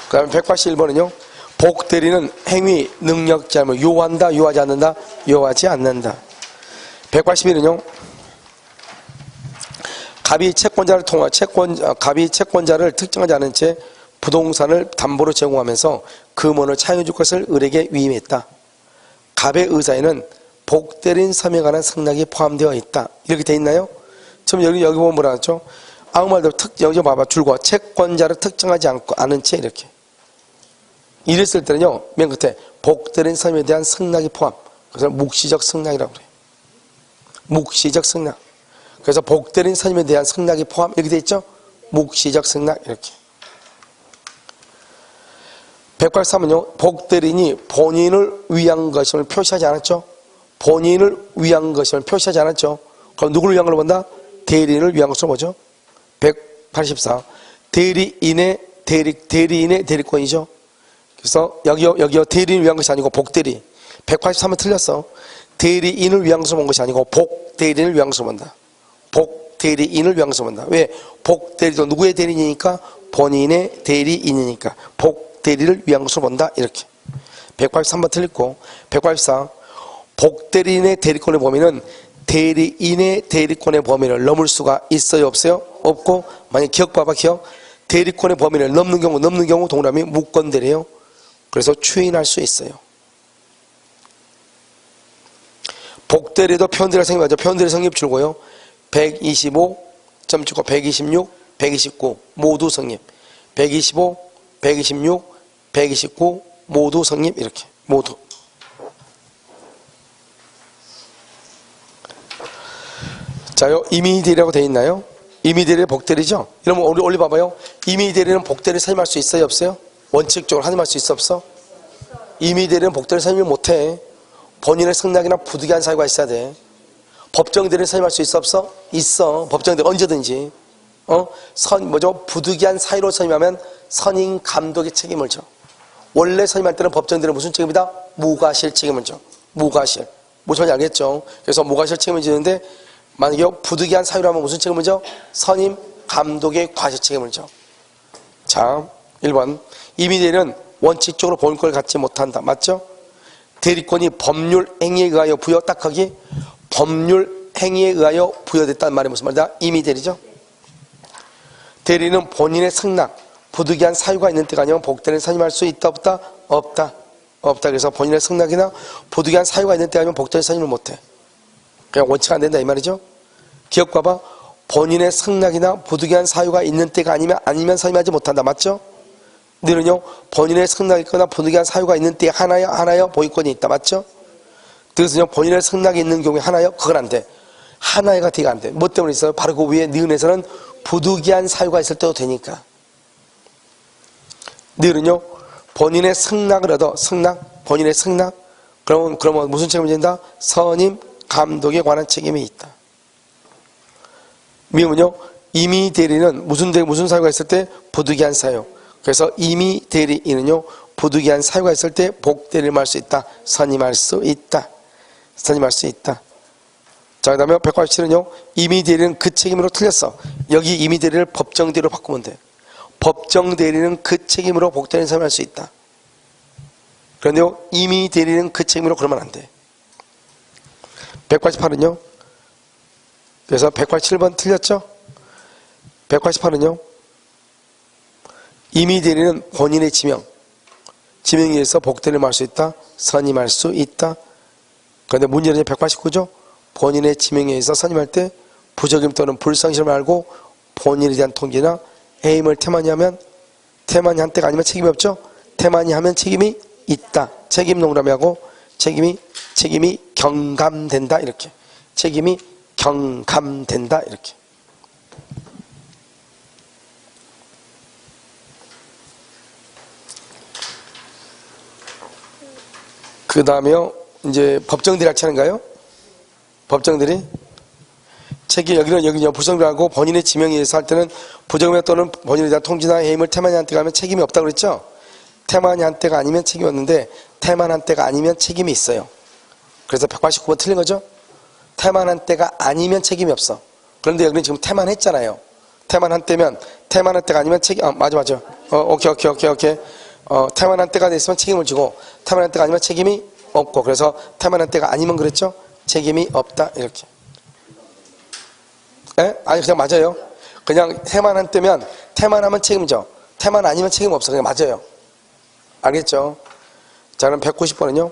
그 다음에 181번은요. 복대리는 행위, 능력, 잘못, 요한다, 요하지 않는다? 요하지 않는다. 181은요. 갑이 채권자를 특정하지 않은 채 부동산을 담보로 제공하면서 금원을 차용해 줄 것을 을에게 위임했다. 갑의 의사에는 복대리인 섬에 관한 승낙이 포함되어 있다. 이렇게 돼 있나요? 지금 여기 보면 뭐라 하죠? 아무 말도 여기 봐봐. 줄과 채권자를 특정하지 않은 채 이렇게. 이랬을 때는요, 맨 끝에 복대리인 섬에 대한 승낙이 포함. 그래서 묵시적 승낙이라고 그래요. 묵시적 승낙. 그래서 복대리인 선임에 대한 승낙이 포함 이렇게 돼 있죠? 묵시적 승낙 이렇게. 183은요. 복대리인이 본인을 위한 것임을 표시하지 않았죠? 본인을 위한 것임을 표시하지 않았죠? 그럼 누구를 위한 걸로 본다? 대리인을 위한 것으로 보죠. 184. 대리인의 대리권이죠. 그래서 여기요 대리인을 위한 것이 아니고 복대리. 183은 틀렸어. 대리인을 위한 것으로 본 것이 아니고 복대리인을 위한 것으로 본다. 복대리인을 위한 것으로 본다. 왜? 복대리도 누구의 대리인이니까? 본인의 대리인이니까. 복대리를 위한 것으로 본다. 이렇게. 183번 틀렸고 184. 복대리인의 대리권의 범위는 대리인의 대리권의 범위를 넘을 수가 있어요? 없어요? 없고, 만약 기억 봐봐. 기억. 대리권의 범위를 넘는 경우 동그라미 무권대리예요. 그래서 추인할 수 있어요. 복대리도 표현대리 성립하죠. 표현대리 성립 줄고요. 125, 점 찍고 126, 129 모두 성립. 125, 126, 129 모두 성립. 이렇게 모두. 자요, 임의대리라고 되어 있나요? 임의대리의 복대리죠? 이러면 올리 봐봐요. 임의대리는 복대리 선임할 수 있어요? 없어요? 원칙적으로 선임할 수 있어? 없어? 임의대리는 복대리 선임을 못해. 본인의 승낙이나 부득이한 사유가 있어야 돼. 법정대리는 선임할 수 있어? 없어? 있어. 법정대리 언제든지. 부득이한 사유로 선임하면 선임 감독의 책임을 져. 원래 선임할 때는 법정대리는 무슨 책임이다? 무과실 책임을 져. 무과실. 무슨 말인지 알겠죠? 그래서 무과실 책임을 지는데 만약에 부득이한 사유라면 무슨 책임을 져? 선임, 감독의 과실 책임을 져. 자, 1번. 임의대리는 원칙적으로 본권을 갖지 못한다. 맞죠? 대리권이 법률 행위에 의하여 부여, 딱 거기 법률 행위에 의하여 부여됐다는 말이 무슨 말이다? 임의대리죠. 대리는 본인의 승낙, 부득이한 사유가 있는 때가 아니면 복대리를 선임할 수 있다 없다? 없다. 없다. 그래서 본인의 승낙이나 부득이한 사유가 있는 때가 아니면 복대리를 선임을 못해. 그냥 원칙 안 된다 이 말이죠. 기억과 봐. 본인의 승낙이나 부득이한 사유가 있는 때가 아니면 선임하지 못한다. 맞죠? 너는요 본인의 승낙이 있거나 부득이한 사유가 있는 때에 하나여 보유권이 있다. 맞죠? 그래서요 본인의 승낙이 있는 경우에 하나여 그건 안 돼. 하나여가 되가 안 돼. 뭐 때문에 있어요? 바로 그 위에 니은에서는 부득이한 사유가 있을 때도 되니까. 니은은요 본인의 승낙을 얻어 본인의 승낙 그러면 무슨 책임을 진다? 선임 감독에 관한 책임이 있다. 미음은요 임의대리는 무슨 사유가 있을 때? 부득이한 사유. 그래서 임의대리인은요 부득이한 사유가 있을 때 복대리를 할 수 있다. 선임할 수 있다. 선임할 수 있다. 자, 그 다음에 187은요 임의대리는 그 책임으로 틀렸어. 여기 임의대리를 법정대리로 바꾸면 돼. 법정대리는 그 책임으로 복대리를 선임할 수 있다. 그런데요 임의대리는 그 책임으로 그러면 안 돼. 188은요 그래서 187번 틀렸죠? 188은요 임의대리는 본인의 지명에 의해서 복대리를 할 수 있다. 선임할 수 있다. 그런데 문제는 189죠? 본인의 지명에 의해서 선임할 때 부적임 또는 불성실을 말고 본인에 대한 통지나 해임을 태만히 하면 태만히 한 때가 아니면 책임이 없죠? 태만히 하면 책임이 있다. 책임 농담하고 책임이 경감된다. 이렇게. 책임이 경감된다. 이렇게. 그 다음에요, 이제 법정들이 같이 하는가요? 법정들이? 여기는 부정하고 본인의 지명에 의해서 할 때는 부정명 또는 본인에 대한 통지나 해임을 태만히 한 때가 아니면 책임이 없다고 그랬죠? 태만히 한 때가 아니면 책임이 없는데 태만한 때가 아니면 책임이 있어요. 그래서 189번 틀린 거죠? 태만한 때가 아니면 책임이 없어. 그런데 여기는 지금 태만했잖아요. 태만한 때면 태만한 때가 아니면 맞아. 오케이. 태만한 때가 됐으면 책임을 지고 태만한 때가 아니면 책임이 없고 그래서 태만한 때가 아니면 그랬죠? 책임이 없다 이렇게. 아니 그냥 맞아요. 그냥 태만한 때면 태만하면 책임져. 태만 아니면 책임 없어. 그냥 맞아요. 알겠죠? 자 그럼 190번은요.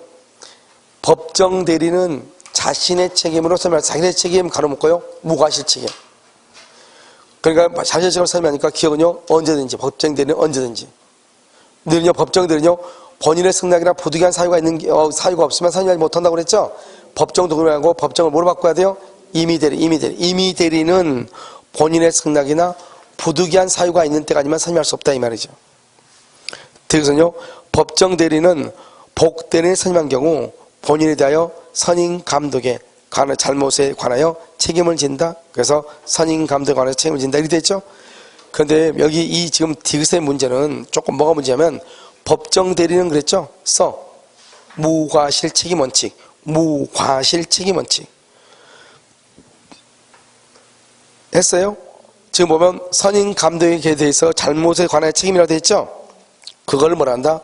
법정 대리는 자신의 책임으로 설명할 자신의 책임 가로묶어요. 무과실 책임. 그러니까 자신의 책임으로 설명하니까 기억은요. 언제든지 법정 대리는 언제든지. 너는요 법정 대리는요 본인의 승낙이나 부득이한 사유가 사유가 없으면 선임하지 못한다고 그랬죠? 법정 도구하고 법정을 뭐로 바꿔야 돼요? 임의대리는 본인의 승낙이나 부득이한 사유가 있는 때가 아니면 선임할 수 없다 이 말이죠. 그래서요 법정 대리는 복대리를 선임한 경우 본인에 대하여 선임 감독의 잘못에 관하여 책임을 진다. 그래서 선임 감독에 관해서 책임을 진다 이렇게 됐죠. 그런데 여기 이 지금 디귿의 문제는 조금 뭐가 문제냐면 법정 대리는 그랬죠. 무과실 책임 원칙. 무과실 책임 원칙. 했어요? 지금 보면 선임 감독에 대해서 잘못에 관하여 책임이라고 되어 있죠? 그걸 뭐라 한다?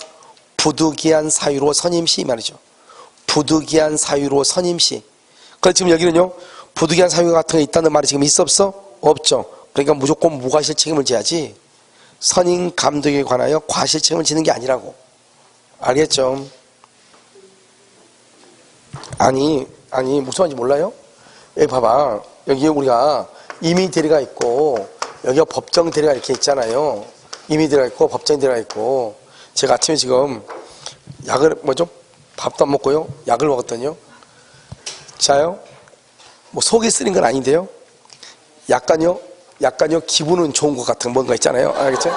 부득이한 사유로 선임시 말이죠. 부득이한 사유로 선임시. 그래서 지금 여기는요, 부득이한 사유 같은 게 있다는 말이 지금 있어 없어? 없죠. 그러니까 무조건 무과실 책임을 져야지 선임 감독에 관하여 과실 책임을 지는 게 아니라고. 알겠죠? 아니 무슨 말인지 몰라요? 여기 봐봐. 여기 우리가 임의 대리가 있고 여기가 법정 대리가 이렇게 있잖아요. 임의 대리가 있고 법정 대리가 있고 제가 아침에 지금 약을 밥도 안 먹고요. 약을 먹었더니요. 자요. 뭐 속이 쓰린 건 아닌데요. 약간요 기분은 좋은 것 같은 뭔가 있잖아요. 알겠죠?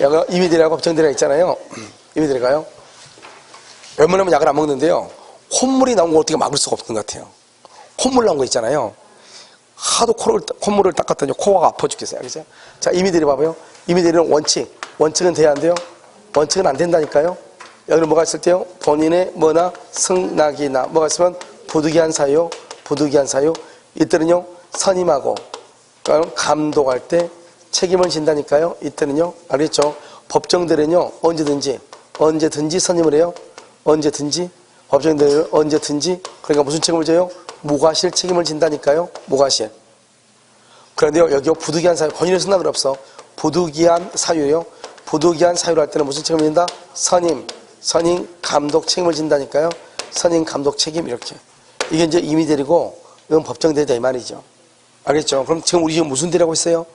약간 임의 대리하고 법정 대리가 있잖아요. 임의 대리가요. 웬만하면 약을 안 먹는데요. 콧물이 나온 거 어떻게 막을 수가 없는 것 같아요. 콧물 나온 거 있잖아요. 하도 콧물을 닦았더니 코가 아파 죽겠어요. 알겠죠? 자, 임의 대리 봐봐요. 임의 대리는 원칙은 돼야 안 돼요? 원칙은 안 된다니까요. 여기는 뭐가 있을 때요? 본인의 승낙이나 뭐가 있으면 부득이한 사유. 이때는요, 선임하고 감독할 때 책임을 진다니까요. 이때는요. 알겠죠? 법정대리는요. 언제든지 선임을 해요. 언제든지. 법정대리는 언제든지. 그러니까 무슨 책임을 져요? 무과실 책임을 진다니까요. 무과실. 그런데요. 여기 부득이한 사유. 본인의 쓴다는 건 없어. 부득이한 사유예요. 부득이한 사유를 할 때는 무슨 책임을 진다? 선임, 감독 책임을 진다니까요. 선임, 감독 책임 이렇게. 이게 이제 임의대리고 이건 법정대리다 이 말이죠. 알겠죠? 그럼 지금 우리 지금 무슨 대리라고 있어요?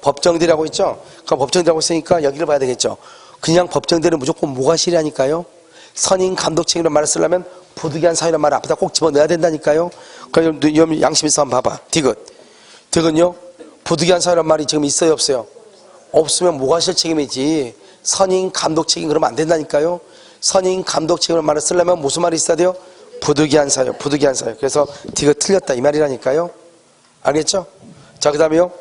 법정대리라고 있죠? 그럼 법정대리라고 있으니까 여기를 봐야 되겠죠? 그냥 법정대리는 무조건 무과실이라니까요. 선임, 감독 책임이라는 말을 쓰려면 부득이한 사유라는 말을 앞에다 꼭 집어넣어야 된다니까요. 그럼 양심 있어 한번 봐봐. 디귿은요? 부득이한 사유라는 말이 지금 있어요 없어요? 없으면 무과실 책임이지. 선임, 감독 책임 그러면 안 된다니까요. 선임, 감독 책임을 말을 쓰려면 무슨 말이 있어야 돼요? 부득이한 사유. 그래서 디귿 틀렸다 이 말이라니까요. 알겠죠? 자, 그 다음에요.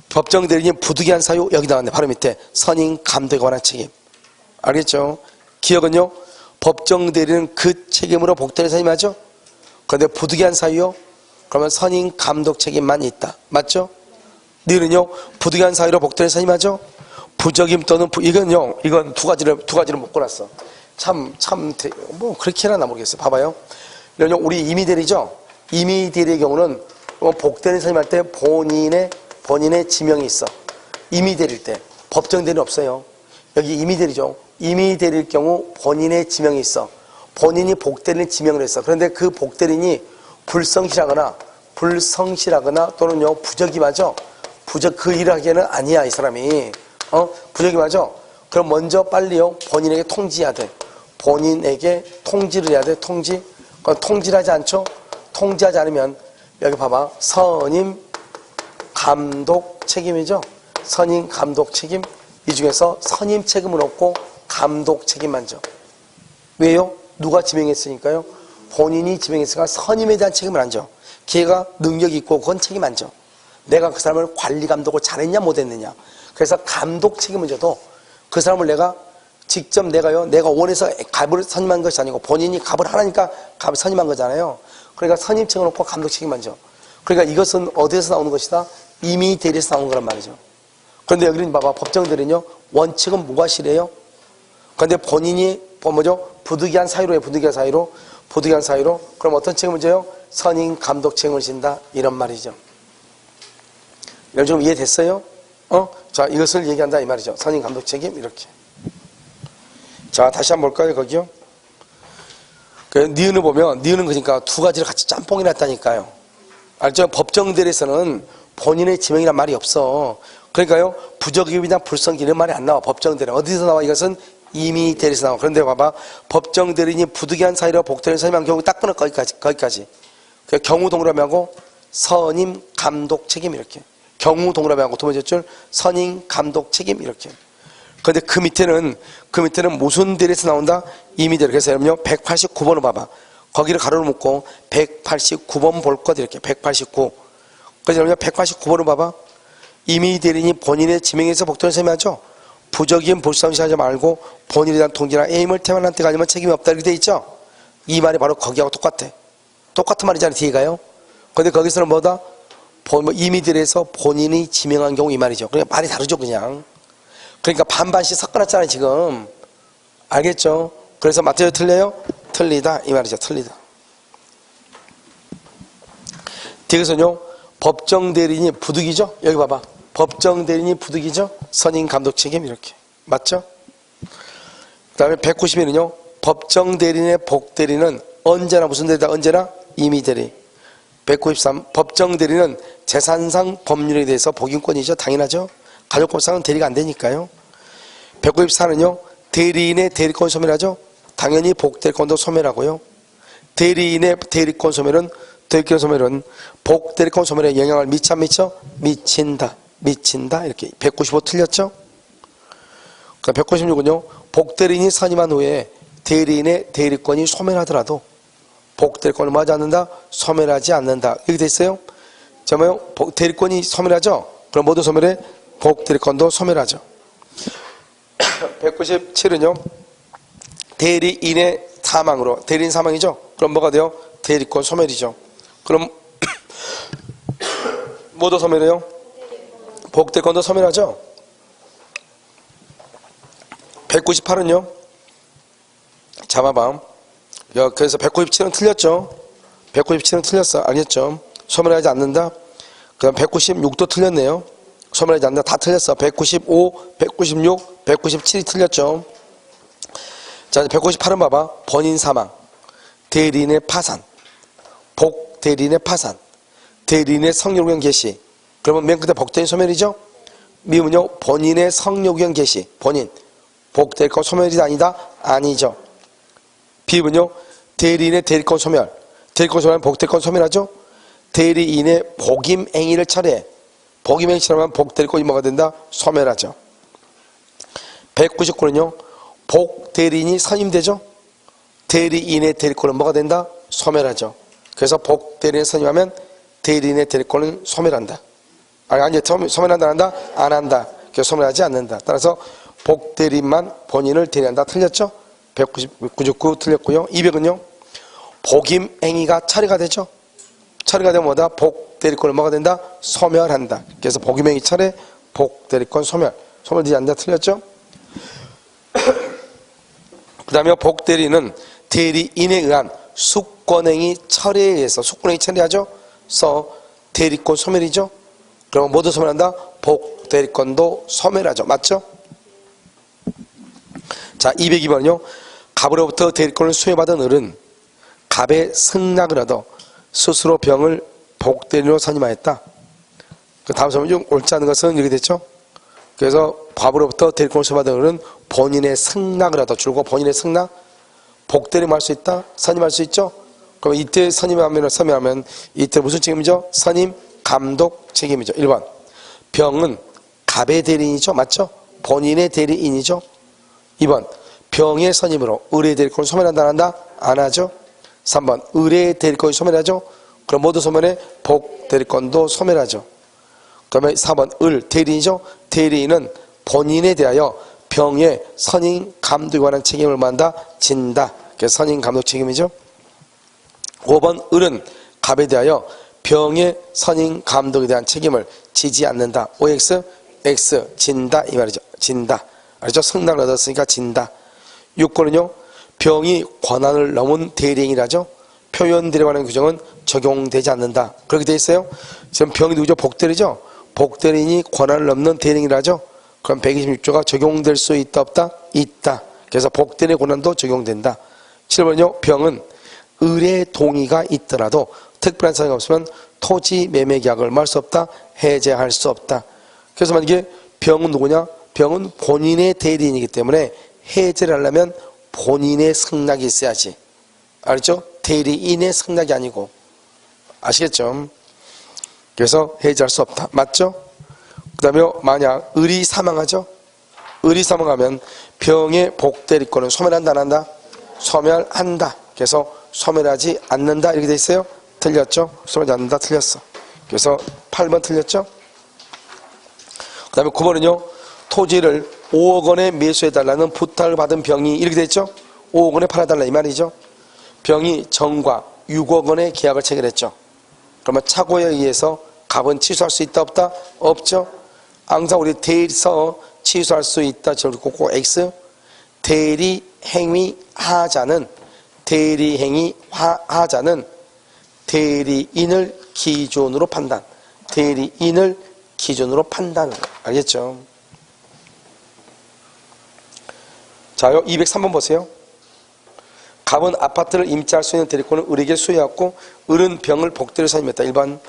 법정대리인 부득이한 사유 여기 나왔네. 바로 밑에 선임, 감독에 관한 책임. 알겠죠? 기억은요. 법정대리는 그 책임으로 복대를 선임하죠. 그런데 부득이한 사유요. 그러면 선임, 감독 책임만 있다. 맞죠? 니은은요. 부득이한 사유로 복대를 선임하죠. 부적임 또는 이건 두 가지를 묶어놨어. 뭐 그렇게 해놨나 모르겠어요. 봐봐요. 우리 임의대리죠. 임의대리의 경우는 복대를 선임할 때 본인의 지명이 있어. 임의대리일 때. 법정대리는 없어요. 여기 임의대리죠. 임의대리일 경우 본인의 지명이 있어. 본인이 복대리를 지명을 했어. 그런데 그 복대리인이 불성실하거나 또는요 부적임하죠. 그 일을 하기에는 아니야 이 사람이. 부적임하죠. 그럼 먼저 빨리요 본인에게 통지해야 돼. 본인에게 통지를 해야 돼. 통지를 하지 않죠. 통지하지 않으면 여기 봐봐. 선임, 감독 책임이죠. 선임, 감독 책임. 이 중에서 선임 책임은 없고 감독 책임만 져. 왜요? 누가 지명했으니까요. 본인이 지명했으니까 선임에 대한 책임을 안 져. 걔가 능력이 있고 그건 책임 안 져. 내가 그 사람을 관리 감독을 잘했냐 못했느냐. 그래서 감독 책임을 져도 그 사람을 내가 원해서 갑을 선임한 것이 아니고 본인이 갑을 하라니까 갑을 선임한 거잖아요. 그러니까 선임 책임을 놓고 감독 책임만 져. 그러니까 이것은 어디에서 나오는 것이다? 임의대리에서 나오는 거란 말이죠. 그런데 여기는 봐봐. 법정대리는요. 원칙은 무과실이에요. 그런데 본인이 부득이한 사유로. 그럼 어떤 책임을 져요? 선임, 감독 책임을 진다. 이런 말이죠. 여러분 좀 이해됐어요? 자, 이것을 얘기한다 이 말이죠. 선임, 감독 책임 이렇게. 자, 다시 한번 볼까요? 거기요. 니은을 보면 니은은 그러니까 두 가지를 같이 짬뽕이 났다니까요. 알죠? 법정대리에서는 본인의 지명이란 말이 없어. 그러니까요. 부적임이나 불성기 이런 말이 안 나와. 법정대리. 어디서 나와? 이것은 임의대리에서 나와. 그런데 봐봐. 법정대리인이 부득이한 사유로 복대를 선임한 경우 딱 끊어 거기까지. 경우 동그라미하고 선임, 감독 책임 이렇게. 경우 동그라미하고 두 번째 줄 선임, 감독 책임 이렇게. 그런데 그 밑에는 무슨 대리에서 나온다? 임의대리. 그래서 여러분요 189번을 봐봐. 거기를 가로로 묶고 189번 볼 것 이렇게 189. 그래서 여러분요 189번을 봐봐. 임의대리인이 본인의 지명에서 복대를 선임하죠. 부적임 불성실하지 말고 본인에 대한 통지나 에임을 태만한 때가 아니면 책임이 없다 이렇게 돼 있죠. 이 말이 바로 거기하고 똑같아. 똑같은 말이잖아요. 뒤에가요. 그런데 거기서는 뭐다? 임의대리에서 본인이 지명한 경우 이 말이죠. 그러니까 말이 다르죠 그냥. 그러니까 반반씩 섞어놨잖아요 지금. 알겠죠? 그래서 맞아요 틀려요? 틀리다 이 말이죠. 틀리다. 뒤에서는요 법정대리인이 부득이죠. 여기 봐봐. 법정대리인이 부득이죠. 선임, 감독 책임 이렇게. 맞죠? 그 다음에 190일은요 법정대리인의 복대리는 언제나 무슨 대리다? 언제나 임의대리. 193 법정대리는 재산상 법률에 대해서 복인권이죠. 당연하죠. 가족법상은 대리가 안 되니까요. 194는요 대리인의 대리권 소멸하죠. 당연히 복대리권도 소멸하고요. 대리인의 대리권 소멸은 복대리권 소멸에 영향을 미쳐? 미친다 이렇게. 195 틀렸죠. 196은요 복대리인이 선임한 후에 대리인의 대리권이 소멸하더라도 복대리권을 뭐하지 않는다? 소멸하지 않는다. 이렇게 돼 있어요. 자, 대리권이 소멸하죠. 그럼 모두 소멸해? 복대리권도 소멸하죠. 197은요 대리인의 사망으로. 대리인 사망이죠. 그럼 뭐가 돼요? 대리권 소멸이죠. 그럼 뭐도 소멸해요? 복대권도 소멸하죠. 198은요? 잡아봐. 그래서 197은 틀렸죠. 197은 틀렸어. 알겠죠? 소멸하지 않는다. 그 다음 196도 틀렸네요. 소멸하지 않는다. 다 틀렸어. 195, 196, 197이 틀렸죠. 자, 198은 봐봐. 본인 사망, 대리인의 파산, 복 대리인의 파산, 대리인의 성욕의견 개시. 그러면 맨 끝에 복대인 소멸이죠. 미음은요, 본인의 성욕의견 개시. 본인 복대리권 소멸이 아니다? 아니죠. 비음은요, 대리인의 대리권 소멸. 대리권 소멸하면 복대리권 소멸하죠. 대리인의 복임 행위를 철회해. 복임 행위 철회하면 복대리권이 뭐가 된다? 소멸하죠. 199는요, 복대리인이 선임되죠. 대리인의 대리권은 뭐가 된다? 소멸하죠. 그래서 복대리인을 선임하면 대리인의 대리권은 소멸한다. 아니, 소멸한다, 안 한다? 안 한다. 그래서 소멸하지 않는다. 따라서 복대리인만 본인을 대리한다. 틀렸죠? 199 틀렸고요. 200은요, 복임 행위가 철회가 되죠. 철회가 되면 뭐다? 복대리권을 뭐가 된다? 소멸한다. 그래서 복임 행위 철회, 복대리권 소멸. 소멸되지 않는다. 틀렸죠? 그 다음에 복대리는 대리인에 의한 숙권행위 철회에 의해서 숙권행위 철회하죠. 그래서 대리권 소멸이죠. 그럼 모두 소멸한다? 복대리권도 소멸하죠. 맞죠? 자, 202번은요. 갑으로부터 대리권을 수여받은 을은 갑의 승낙을 얻어 스스로 병을 복대리로 선임하였다. 그 다음 설명 중 옳지 않은 것은 이렇게 됐죠. 그래서 갑으로부터 대리권을 수여받은 을은 본인의 승낙을 얻어 줄고 본인의 승낙, 복대리만 할 수 있다? 선임할 수 있죠? 그럼 이때 선임하면 이때 무슨 책임이죠? 선임, 감독 책임이죠. 1번. 병은 갑의 대리인이죠. 맞죠? 본인의 대리인이죠. 2번. 병의 선임으로 을의 대리권을 소멸한다, 안 한다? 안 하죠. 3번. 을의 대리권이 소멸하죠. 그럼 모두 소멸해? 복 대리권도 소멸하죠. 그러면 4번. 을 대리인이죠. 대리인은 본인에 대하여 병의 선임, 감독에 관한 책임을 만다, 진다. 그래서 선임, 감독 책임이죠. 5번. 을은 갑에 대하여 병의 선임, 감독에 대한 책임을 지지 않는다. OX, X, 진다 이 말이죠. 진다. 알죠? 승낙을 얻었으니까 진다. 6번은요, 병이 권한을 넘은 대리인이라죠. 표현들에 관한 규정은 적용되지 않는다. 그렇게 돼 있어요. 지금 병이 누구죠? 복대리죠. 복대리인이 권한을 넘는 대리인이라죠. 그럼 126조가 적용될 수 있다 없다? 있다. 그래서 복대리의 권한도 적용된다. 7번은요, 병은 을의 동의가 있더라도 특별한 사정이 없으면 토지 매매 계약을 할 수 없다. 해제할 수 없다. 그래서 만약에 병은 누구냐? 병은 본인의 대리인이기 때문에 해제를 하려면 본인의 승낙이 있어야지. 알죠? 대리인의 승낙이 아니고. 아시겠죠? 그래서 해제할 수 없다. 맞죠? 그 다음에 만약 을이 사망하죠? 을이 사망하면 병의 복대리권은 소멸한다, 안 한다? 소멸한다. 그래서 소멸하지 않는다. 이렇게 돼 있어요? 틀렸죠? 소멸하지 않는다. 틀렸어. 그래서 8번 틀렸죠? 그 다음에 9번은요. 토지를 5억 원에 매수해달라는 부탁을 받은 병이 이렇게 됐죠? 5억 원에 팔아달라 이 말이죠. 병이 정과 6억 원의 계약을 체결했죠. 그러면 착오에 의해서 갑은 취소할 수 있다 없다? 없죠. 항상 우리 대리서 취소할 수 있다. 저를 꼭 X. 대리행위 하자는 대리인을 기준으로 판단. 대리인을 기준으로 판단. 알겠죠? 자, 203번 보세요. 갑은 아파트를 임차할 수 있는 대리권을 을에게 수여했고 을은 병을 복대로 선임했다. 1번.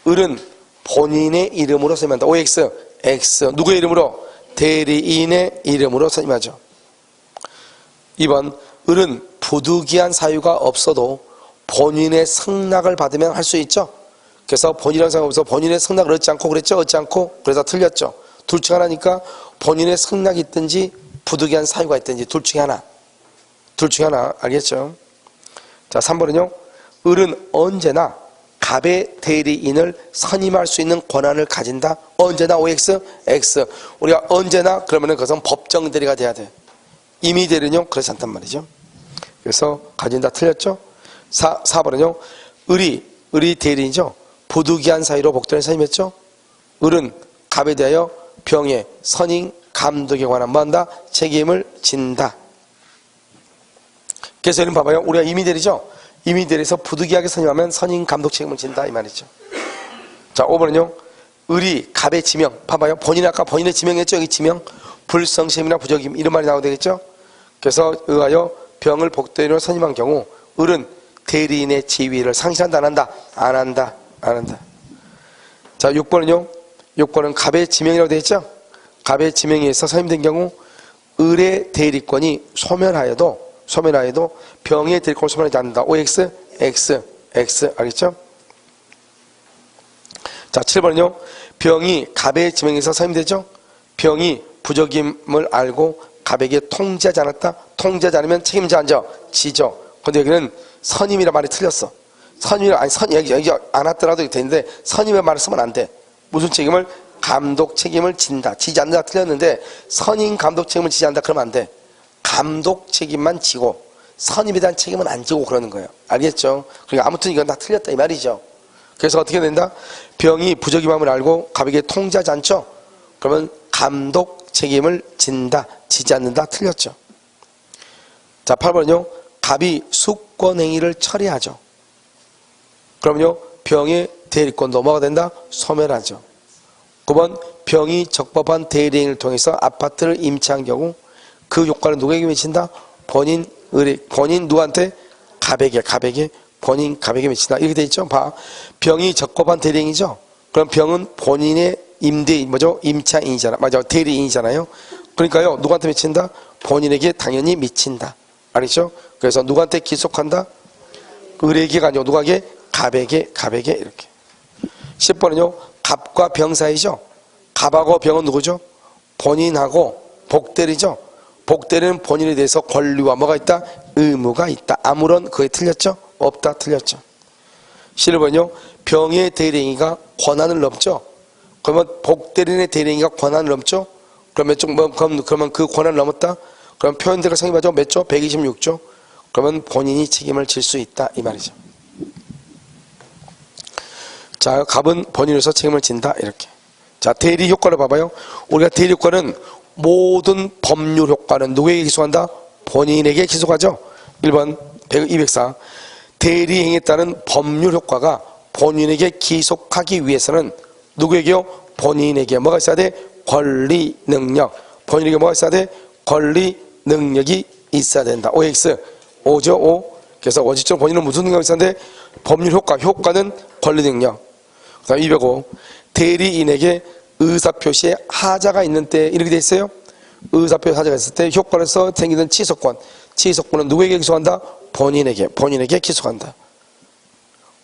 을은 본인의 이름으로 선임한다. OX. X. 누구의 이름으로? 대리인의 이름으로 선임하죠. 2번. 을은 부득이한 사유가 없어도 본인의 승낙을 받으면 할 수 있죠. 그래서 본인이라는 사유가 없어서 본인의 승낙을 얻지 않고 그랬죠. 얻지 않고 그래서 틀렸죠. 둘 중 하나니까 본인의 승낙이 있든지 부득이한 사유가 있든지 둘 중에 하나. 둘 중에 하나. 알겠죠? 자, 3번은요. 을은 언제나 갑의 대리인을 선임할 수 있는 권한을 가진다. 언제나 OX, X. 우리가 언제나 그러면은 그것은 법정 대리가 돼야 돼. 임의 대리는요. 그렇지 않단 말이죠. 그래서 가진다. 틀렸죠? 4번은요. 을이 대리인이죠. 부득이한 사유로 복되는 선임했죠. 을은 갑에 대하여 병의 선임 감독에 관한 뭐한다? 책임을 진다. 그래서 여러분 봐봐요. 우리가 임의대리죠. 임의대리에서 부득이하게 선임하면 선임 감독 책임을 진다 이 말이죠. 자, 5번은요. 을이 갑의 지명. 봐봐요. 본인 아까 본인의 지명했죠. 여기 지명. 불성심이나 부적임 이런 말이 나오게 되겠죠. 그래서 의하여 병을 복대리로 선임한 경우 을은 대리인의 지위를 상실한다 안 한다? 안 한다. 안 한다. 자, 6번은요. 6번은 갑의 지명이라고 되어 있죠. 갑의 지명에 의해서 선임된 경우 을의 대리권이 소멸하여도 병의 대리권을 소멸하지 않는다. OX, X, X 알겠죠? 자, 7번은요. 병이 갑의 지명에 의해서 선임되죠. 병이 부적임을 알고 갑에게 통지하지 않았다. 통지하지 않으면 책임지 않죠. 지죠. 근데 여기는 선임이라 말이 틀렸어. 선임이라 아니 여기 안 왔더라도 되는데 선임의 말을 쓰면 안 돼. 무슨 책임을? 감독 책임을 진다. 지지 않는다 틀렸는데 선임 감독 책임을 지지 않는다 그러면 안 돼. 감독 책임만 지고 선임에 대한 책임은 안 지고 그러는 거예요. 알겠죠? 그러니까 아무튼 이건 다 틀렸다 이 말이죠. 그래서 어떻게 된다? 병이 부적임함을 알고 갑에게 통지하지 않죠? 그러면 감독 책임을 진다. 지지 않는다 틀렸죠. 자, 8번은요. 갑이 숙권행위를 처리하죠. 그럼요. 병의 대리권도 뭐가 된다? 소멸하죠. 9번 병이 적법한 대리행위를 통해서 아파트를 임차한 경우 그 효과를 누구에게 미친다? 본인 누구한테? 갑에게 본인 갑에게 미친다. 이렇게 돼 있죠. 봐. 병이 적법한 대리행위죠. 그럼 병은 본인의 임차인이잖아. 맞아. 대리인이잖아요. 그러니까요. 누구한테 미친다? 본인에게 당연히 미친다. 알겠죠? 그래서 누구한테 기속한다? 을에게가 아니고 누구에게? 갑에게 이렇게. 10번은요. 갑과 병 사이죠. 갑하고 병은 누구죠? 본인하고 복대리죠. 복대리는 본인에 대해서 권리와 뭐가 있다? 의무가 있다. 아무런 그게 틀렸죠? 없다 틀렸죠. 11번은요. 병의 대리행위가 권한을 넘죠. 그러면 복대리인의 대리행위가 권한을 넘죠. 그러면 그 권한을 넘었다. 그럼 표현대로 성립하죠. 몇 조? 126조. 그러면 본인이 책임을 질 수 있다 이 말이죠. 자, 갑은 본인으로서 책임을 진다 이렇게. 자, 대리 효과를 봐봐요. 우리가 대리 효과는 모든 법률 효과는 누구에게 기소한다? 본인에게 기소하죠. 1번 204 대리행위에 따른 법률 효과가 본인에게 기속하기 위해서는 누구에게요? 본인에게 뭐가 있어야 돼? 권리, 능력. 본인에게 뭐가 있어야 돼? 권리, 능력이 있어야 된다. OX, O죠, O. 그래서 원칙적으로 본인은 무슨 능력이 있었는데 법률 효과는 권리, 능력. 그 다음 205 대리인에게 의사표시에 하자가 있는 때 이렇게 돼 있어요. 의사표시 하자가 있을 때 효과로서 생기는 취소권은 누구에게 기소한다? 본인에게 기소한다.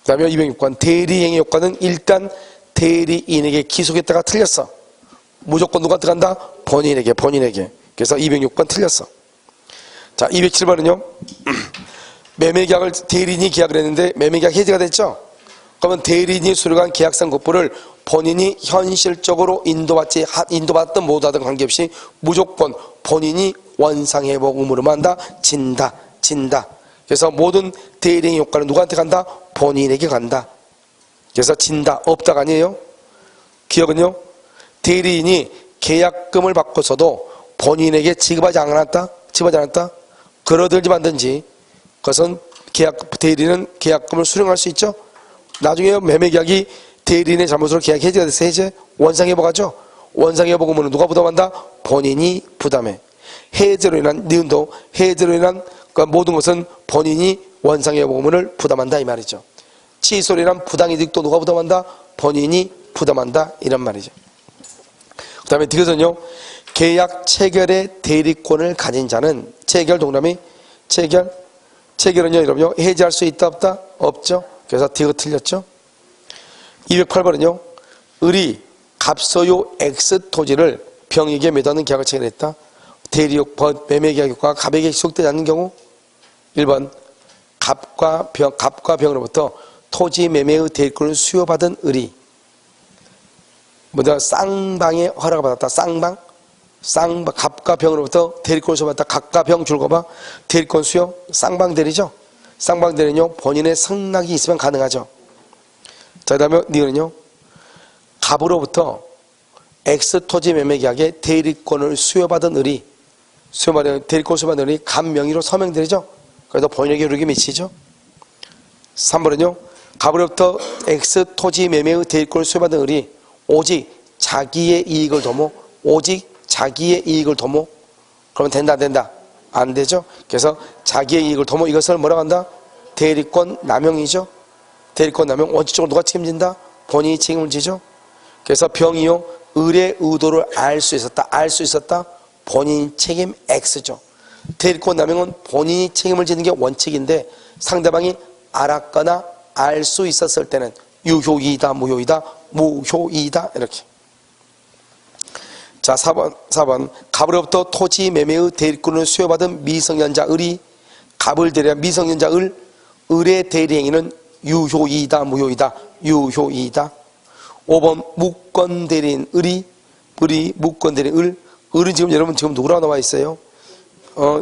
그 다음에 206번 대리행위 효과는 일단 대리인에게 기소했다가 틀렸어. 무조건 누구한테 간다? 본인에게. 그래서 206번 틀렸어. 자, 207번은요. 매매계약을 대리인이 계약을 했는데 매매계약 해지가 됐죠. 그러면 대리인이 수령한 계약상 국부를 본인이 현실적으로 인도받든 못하든 관계없이 무조건 본인이 원상회복 의무로만 한다? 진다. 그래서 모든 대리행위 효과는 누구한테 간다? 본인에게 간다. 그래서 진다. 없다가 아니에요. 기억은요. 대리인이 계약금을 받고서도 본인에게 지급하지 않았다? 걸어들지 만든지 그것은 대리인은 계약금을 수령할 수 있죠. 나중에 매매계약이 대리인의 잘못으로 계약 해지가 돼서 해제 원상회복하죠. 원상회복 의무는 누가 부담한다? 본인이 부담해. 해제로 인한 니은도 해제로 인한 모든 것은 본인이 원상회복 의무를 부담한다 이 말이죠. 취소로 인한 부당이득도 누가 부담한다? 본인이 부담한다 이런 말이죠. 그 다음에 디귿은요. 계약 체결의 대리권을 가진 자는 체결 동그라미 체결은요 여러분요 해지할 수 있다 없다? 없죠. 그래서 디귿 틀렸죠. 208번은요. 을이 갑소유 X 토지를 병에게 매도하는 계약을 체결했다. 매매계약 효과가 갑에게 지속되지 않는 경우 1번 갑과 병으로부터 토지 매매의 대리권을 수여받은 을이 쌍방의 허락을 받았다. 쌍방 갑과 병으로부터 대리권을 수여받았다. 갑과 병 줄거 봐. 대리권 수여 쌍방 대리죠. 쌍방 대리는요 본인의 승낙이 있으면 가능하죠. 자, 그 다음에 니은은요, 갑으로부터 X 토지 매매 계약의 대리권을 수여받은 을이, 대리권 수여받은 을이 갑 명의로 서명되죠. 그래서 본인에게 이르기 미치죠. 3번은요, 갑으로부터 X 토지 매매의 대리권을 수여받은 을이 오직 자기의 이익을 도모, 오직 자기의 이익을 도모, 그러면 된다, 안 된다? 안 되죠. 그래서 자기의 이익을 도모, 이것을 뭐라고 한다? 대리권 남용이죠. 대리권 남용, 원칙적으로 누가 책임진다? 본인이 책임을 지죠. 그래서 병이요, 을의 의도를 알 수 있었다. 본인 책임 X죠. 대리권 남용은 본인이 책임을 지는 게 원칙인데 상대방이 알았거나 알 수 있었을 때는 유효이다, 무효이다 이렇게. 자, 4번 갑으로부터 토지 매매의 대리권을 수여받은 미성년자 을이 갑을 대리한 미성년자 을의 대리행위는 유효이다, 무효이다, 유효이다. 5번 무권 대리인 을이 무권 대리인 을은 지금 여러분 지금 누구라고 나와 있어요?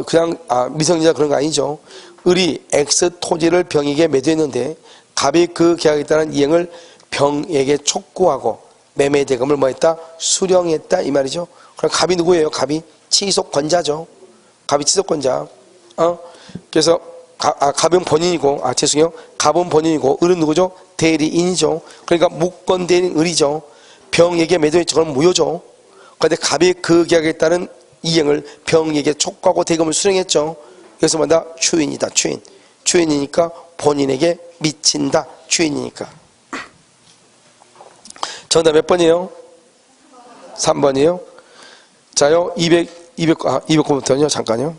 그냥 미성년자 그런 거 아니죠. 을이 X 토지를 병에게 매도했는데 갑이 그 계약에 따른 이행을 병에게 촉구하고 매매 대금을 뭐 했다? 수령했다 이 말이죠. 그럼 갑이 누구예요? 갑이 취소권자죠. 갑이 취소권자. 그래서 갑은 본인이고, 죄송해요. 갑은 본인이고, 을은 누구죠? 대리인이죠. 그러니까 무권 대리인 을이죠. 병에게 매도했죠. 그럼 무효죠. 그런데 갑이 그 계약에 따른 이행을 병에게 촉구하고 대금을 수령했죠. 그래서 뭐다? 추인이다. 추인이니까 본인에게 미친다. 추인이니까. 정답 몇 번이에요? 3번이에요. 자요, 209부터는요, 잠깐요.